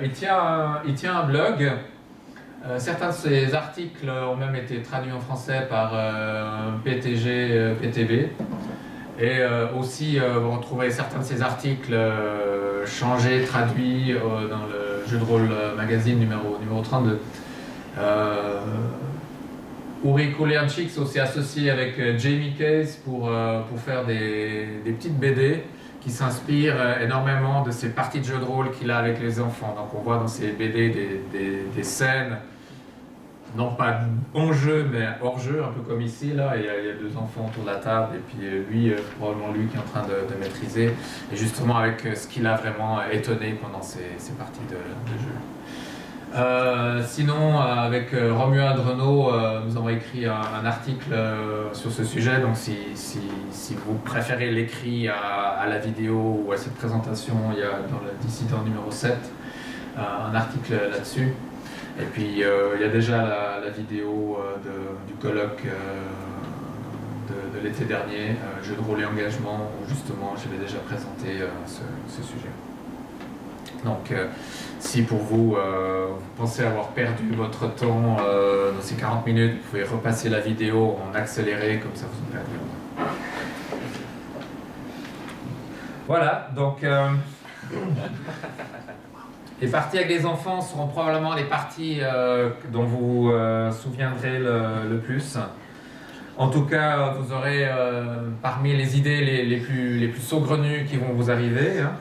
Il tient un blog. Certains de ses articles ont même été traduits en français par PTB. Et aussi, vous retrouvez certains de ses articles changés, traduits dans le jeu de rôle magazine numéro 32. Uri Kurlianchik s'est aussi associé avec Jamie Case pour faire des petites BD qui s'inspirent énormément de ces parties de jeu de rôle qu'il a avec les enfants. Donc on voit dans ces BD des scènes, non pas en jeu, mais hors jeu, un peu comme ici. Là, il y a 2 enfants autour de la table, et puis lui, probablement lui qui est en train de maîtriser, et justement avec ce qu'il a vraiment étonné pendant ces parties de jeu. Sinon, avec Romuald Renaud, nous avons écrit un article sur ce sujet. Donc, si vous préférez l'écrit à la vidéo ou à cette présentation, il y a dans le dissident numéro 7 un article là-dessus. Et puis, il y a déjà la vidéo du colloque de l'été dernier, jeu de rôle et engagement, où justement, je vais déjà présenter ce sujet. Donc, si pour vous, vous pensez avoir perdu votre temps dans ces 40 minutes, vous pouvez repasser la vidéo en accéléré, comme ça vous en perdez moins. Voilà, donc les parties avec les enfants seront probablement les parties dont vous vous souviendrez le plus. En tout cas, vous aurez parmi les idées les plus saugrenues qui vont vous arriver. Hein.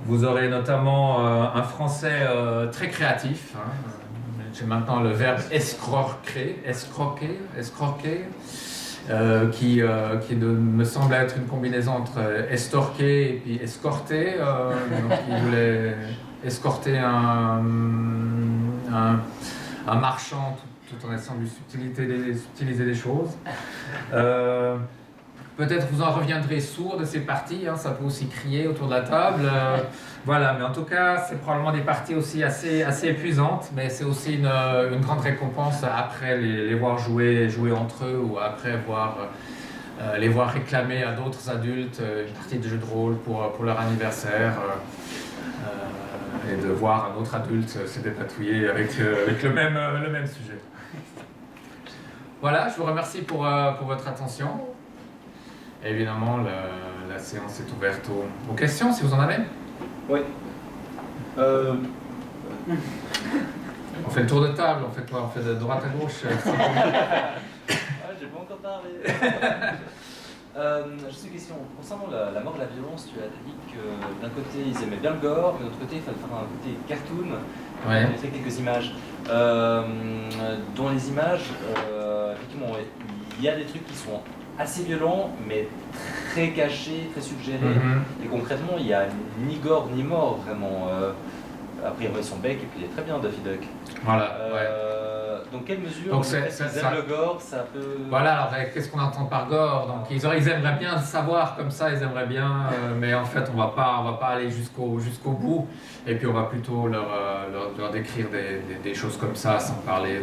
Vous aurez notamment un français très créatif. Hein. J'ai maintenant le verbe escroquer, qui me semble être une combinaison entre estorquer et puis escorter. Donc il voulait escorter un marchand tout en essayant de lui subtiliser des choses. Peut-être vous en reviendrez sourd de ces parties, hein, ça peut aussi crier autour de la table. Voilà, mais en tout cas, c'est probablement des parties aussi assez épuisantes, mais c'est aussi une grande récompense après les voir jouer entre eux, ou après les voir réclamer à d'autres adultes une partie de jeu de rôle pour leur anniversaire, et de voir un autre adulte se dépatouiller avec le même sujet. Voilà, je vous remercie pour votre attention. Évidemment, la séance est ouverte aux questions, si vous en avez.
Oui.
On fait le tour de table, on fait quoi? On fait de droite à gauche.
J'ai pas encore parlé. Juste une question. Concernant la mort et la violence, tu as dit que d'un côté ils aimaient bien le gore, mais de l'autre côté il fallait faire un côté cartoon.
Ouais.
On a fait quelques images. Dans les images, effectivement, il y a des trucs qui sont assez violents, mais très cachés, très suggérés. Et concrètement, il n'y a ni gore ni mort, vraiment. Après, il remet son bec et puis il est très bien, Daffy Duck.
Voilà.
Dans quelle mesure,
Donc
ils aiment le gore, ça peut...
Voilà, alors qu'est-ce qu'on entend par gore? Donc ils aimeraient bien le savoir comme ça, ils aimeraient bien, mais en fait on va pas aller jusqu'au bout. Et puis on va plutôt leur décrire des choses comme ça, sans parler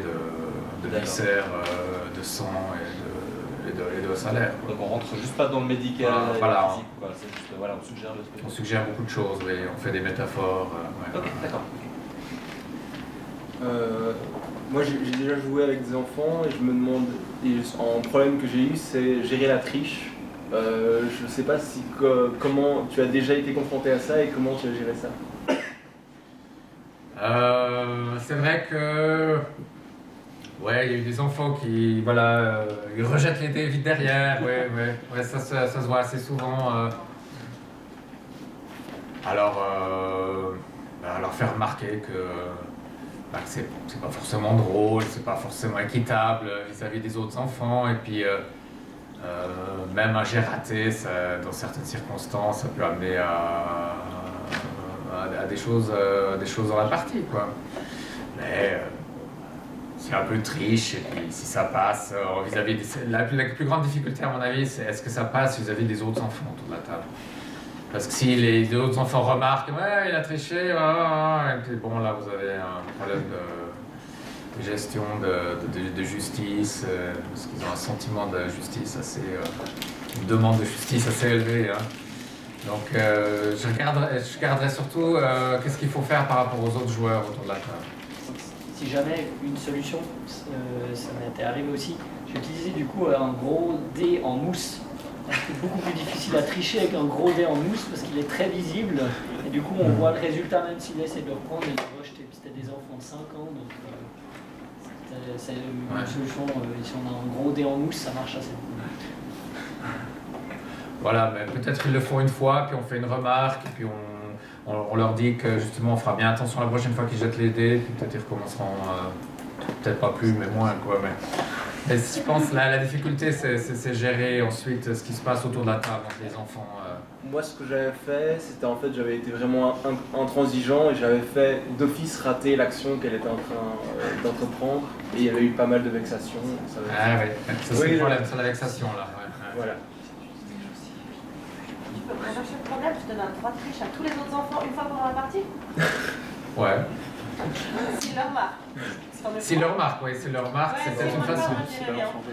de viscères, de sang et de salaire.
Donc on rentre juste pas dans le médical
voilà.
physique, quoi. C'est juste, voilà, on suggère le truc.
On suggère beaucoup de choses, oui. On fait des métaphores.
Ok, d'accord.
Moi j'ai déjà joué avec des enfants et je me demande, un problème que j'ai eu, c'est gérer la triche. Je sais pas si comment tu as déjà été confronté à ça et comment tu as géré ça.
C'est vrai que ouais, il y a eu des enfants qui voilà, ils rejettent les dés vite derrière. Ouais, ça se voit assez souvent. Alors, leur faire remarquer que c'est pas forcément drôle, c'est pas forcément équitable vis-à-vis des autres enfants, et puis même un jet raté, dans certaines circonstances, ça peut amener à des choses dans la partie, quoi. Mais c'est un peu triche, et puis si ça passe vis-à-vis la plus grande difficulté à mon avis, c'est est-ce que ça passe vis-à-vis des autres enfants autour de la table. Parce que si les autres enfants remarquent, ouais, il a triché, et puis bon, là vous avez un problème de gestion de justice, parce qu'ils ont un sentiment de justice assez, une demande de justice assez élevée. Hein. Donc je regarderai surtout qu'est-ce qu'il faut faire par rapport aux autres joueurs autour de la table.
Si jamais une solution, ça m'était arrivé aussi, j'ai utilisé du coup un gros dé en mousse. C'est beaucoup plus difficile à tricher avec un gros dé en mousse parce qu'il est très visible et du coup on voit le résultat même s'il essaie de le reprendre et de le rejeter. C'était des enfants de 5 ans donc c'est une solution. Si on a un gros dé en mousse, ça marche assez bien.
Voilà, mais peut-être ils le font une fois, puis on fait une remarque, et puis on leur dit que justement on fera bien attention la prochaine fois qu'ils jettent les dés, puis peut-être ils recommenceront, peut-être pas plus, mais moins, quoi. Mais je pense que la difficulté, c'est gérer ensuite ce qui se passe autour de la table entre les enfants.
Moi, ce que j'avais fait, c'était en fait, j'avais été vraiment intransigeant et j'avais fait d'office rater l'action qu'elle était en train d'entreprendre. Et il y avait eu pas mal de vexations.
Ah oui, ça c'est le problème, c'est la vexation là. Ouais.
Voilà.
Tu peux rechercher le problème, tu te donnes 3 triches à tous les autres enfants une fois pendant la partie.
Ouais.
S'ils le remarquent.
S'ils le remarquent, oui, s'ils le remarquent, c'est peut-être une façon.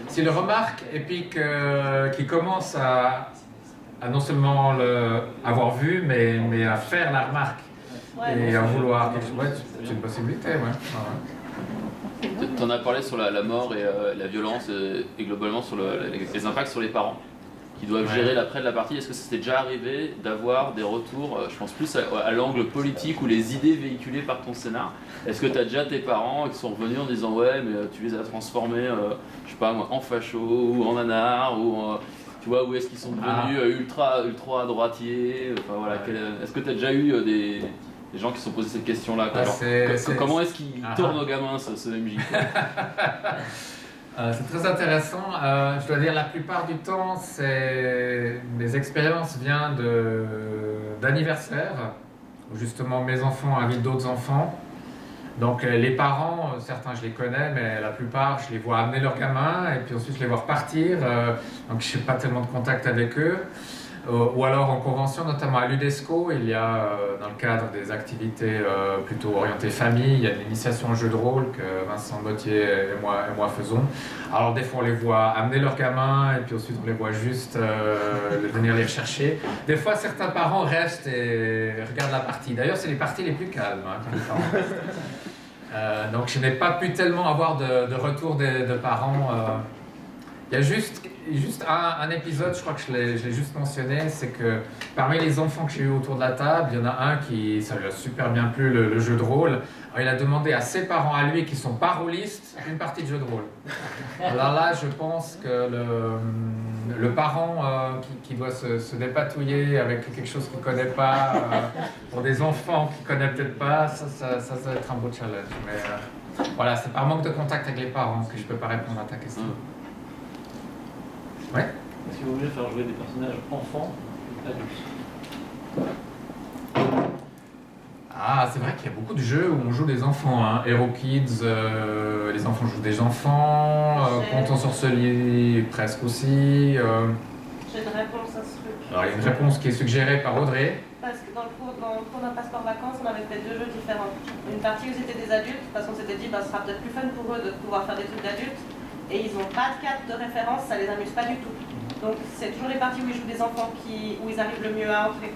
S'ils le remarquent et puis qu'ils commencent à non seulement avoir vu, mais à faire la remarque et à vouloir quelque chose. Ouais, c'est une possibilité, ouais.
Tu en as parlé sur la mort et la violence et globalement sur les impacts sur les parents qui doivent gérer l'après de la partie. Est-ce que ça s'est déjà arrivé d'avoir des retours, je pense plus à l'angle politique ou les idées véhiculées par ton scénar? Est-ce que tu as déjà tes parents qui sont revenus en disant ouais mais tu les as transformés, je sais pas moi, en fachos ou en anards ou tu vois, où est-ce qu'ils sont devenus ultra droitiers, enfin voilà, est-ce que tu as déjà eu des gens qui se sont posés cette question-là? Comment est-ce qu'ils tournent aux gamins ce MJ?
C'est très intéressant. Je dois dire, la plupart du temps, mes expériences viennent d'anniversaires, où justement mes enfants invitent d'autres enfants. Donc les parents, certains je les connais, mais la plupart je les vois amener leurs gamins et puis ensuite je les vois repartir. Donc je n'ai pas tellement de contact avec eux. Ou alors en convention, notamment à l'UDESCO, il y a dans le cadre des activités plutôt orientées famille, il y a une initiation au jeu de rôle que Vincent Bottier et moi faisons. Alors des fois on les voit amener leurs gamins et puis ensuite on les voit juste venir les rechercher. Des fois certains parents restent et regardent la partie. D'ailleurs c'est les parties les plus calmes quand les parents restent. Donc je n'ai pas pu tellement avoir de retour de parents. Il y a juste un épisode, je crois que je l'ai juste mentionné, c'est que parmi les enfants que j'ai eu autour de la table, il y en a un qui, ça lui a super bien plu le jeu de rôle. Alors, il a demandé à ses parents à lui, qui sont pas rôlistes, une partie de jeu de rôle. Alors là, je pense que le parent qui doit se dépatouiller avec quelque chose qu'il ne connaît pas, pour des enfants qu'il ne connaît peut-être pas, ça va être un beau challenge. Mais voilà, c'est par manque de contact avec les parents que je ne peux pas répondre à ta question. Ouais.
Est-ce qu'il vaut mieux faire jouer des personnages enfants ou adultes?
Ah, c'est vrai qu'il y a beaucoup de jeux où on joue des enfants. Hein. Hero Kids, les enfants jouent des enfants. Conte en sorcellerie, presque aussi.
J'ai une réponse à ce truc.
Alors, il y a une réponse qui est suggérée par Audrey.
Parce que dans le cours d'un passeport vacances, on avait fait 2 jeux différents. Une partie où c'était des adultes, parce qu'on s'était dit ce sera peut-être plus fun pour eux de pouvoir faire des trucs d'adultes. Et ils n'ont pas de carte de référence, ça les amuse pas du tout. Donc c'est toujours les parties où ils jouent des enfants où ils arrivent le mieux à entrer.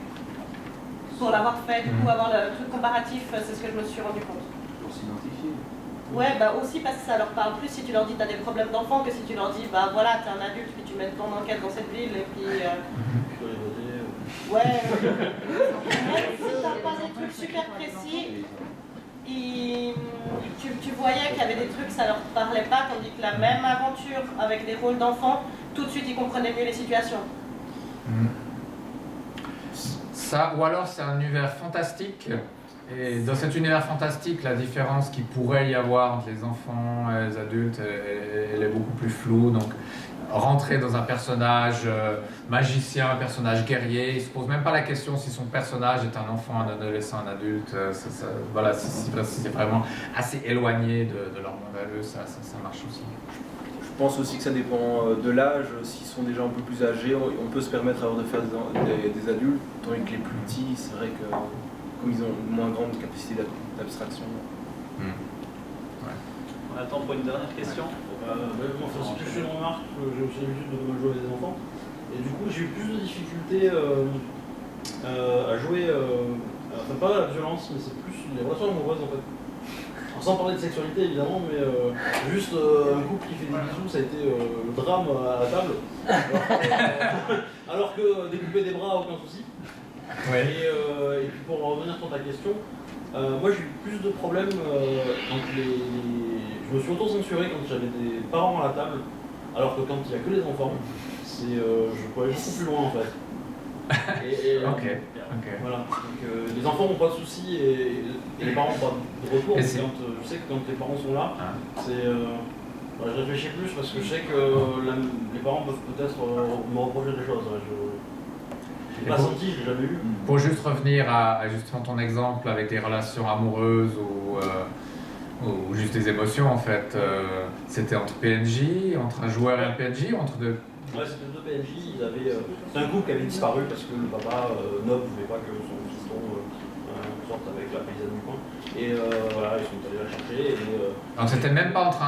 Pour l'avoir fait, du coup, avoir le truc comparatif, c'est ce que je me suis rendu compte.
Pour s'identifier.
Ouais, bah aussi parce que ça leur parle plus si tu leur dis t'as des problèmes d'enfant que si tu leur dis bah voilà t'es un adulte puis tu mènes ton enquête dans cette ville et puis ouais. Même si t'as pas des trucs super précis, tu voyais qu'il y avait des trucs ça leur parlait pas, tandis que la même aventure avec des rôles d'enfants, tout de suite ils comprenaient mieux les situations.
Ça, ou alors c'est un univers fantastique. Et dans cet univers fantastique, la différence qu'il pourrait y avoir entre les enfants et les adultes, elle est beaucoup plus floue. Donc, rentrer dans un personnage magicien, un personnage guerrier, il ne se pose même pas la question si son personnage est un enfant, un adolescent, un adulte. Voilà, si c'est vraiment assez éloigné de leur monde à eux, ça marche aussi.
Je pense aussi que ça dépend de l'âge. S'ils sont déjà un peu plus âgés, on peut se permettre alors de faire des adultes, tandis que les plus petits, c'est vrai que comme ils ont une moins grande capacité d'abstraction.
Ouais.
On attend pour une dernière question.
C'est plus une remarque, j'ai aussi l'habitude de jouer avec des enfants. Et du coup, j'ai eu plus de difficultés à jouer, enfin pas la violence, mais c'est plus les relations amoureuses en fait. Alors, sans parler de sexualité évidemment, mais juste un couple qui fait des bisous, ça a été le drame à la table. Alors que découper des bras, aucun souci.
Ouais.
Et puis pour revenir sur ta question, moi j'ai eu plus de problèmes quand je me suis auto-censuré quand j'avais des parents à la table, alors que quand il n'y a que les enfants, je peux aller beaucoup plus loin en fait.
Ok.
Voilà, donc les enfants n'ont pas de soucis et les parents n'ont pas de retour. Je sais que quand les parents sont là, je réfléchis plus parce que je sais que les parents peuvent peut-être me reprocher des choses. Je l'ai pas senti, je l'ai jamais eu.
Pour juste revenir à justement ton exemple avec des relations amoureuses ou juste des émotions en fait, c'était entre PNJ, entre un joueur et un PNJ ou entre deux?
Ouais, c'était deux PNJ, c'était un couple qui avait disparu parce que le papa ne voulait pas que son fiston sorte avec la paysanne du coin. Et voilà, ils sont allés la chercher.
Donc c'était même pas entre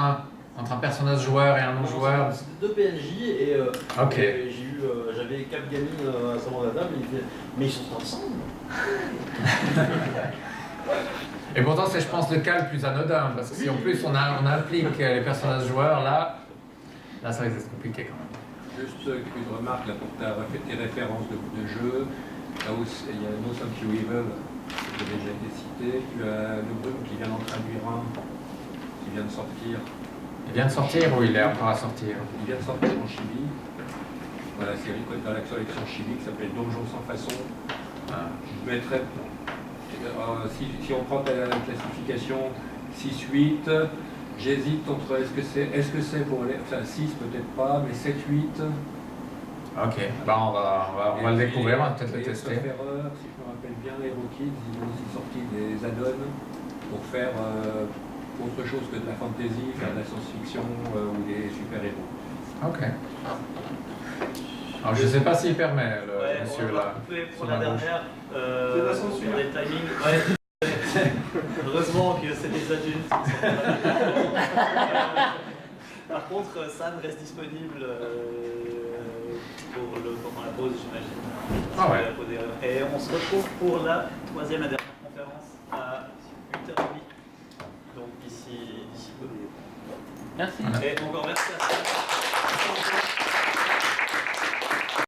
un personnage joueur et un non-joueur?
C'était deux PNJ et j'avais 4 gamines à sa bord de la table et il fait mais ils sont ensemble.
Et pourtant c'est je pense le cas le plus anodin parce que si en plus on implique les personnages joueurs là c'est vrai que c'est compliqué quand même.
Juste une remarque là pour tes références de jeu. Là où il y a No Thank You Evil qui a déjà été cité. Tu as Le Brume qui vient d'en traduire un, qui vient de sortir.
Il vient de sortir ou il est encore à sortir?
Il vient de sortir en Chibi. Voilà, la série dans la collection Chibi qui s'appelle Donjon sans façon. Je mettrais, si on prend ta classification 6-8, j'hésite entre est-ce que c'est pour les. Enfin 6 peut-être pas, mais 7-8.
Ok, bah on va le découvrir, on va peut-être le tester.
Si je me rappelle bien, Hero Kids, ils ont aussi sorti des add-ons pour faire autre chose que de la fantasy, faire de la science-fiction ou des super-héros.
Ok. Alors je sais pas s'il permet le monsieur
on va
là.
couper pour la dernière.
C'est la censure.
Sur les timings. Ouais. Heureusement que c'est des adultes. Par contre, Sam reste disponible pendant la pause, j'imagine.
Ah ouais.
Et on se retrouve pour la troisième et dernière conférence à 8h30. Donc d'ici peu.
Merci.
Et encore merci à Sam.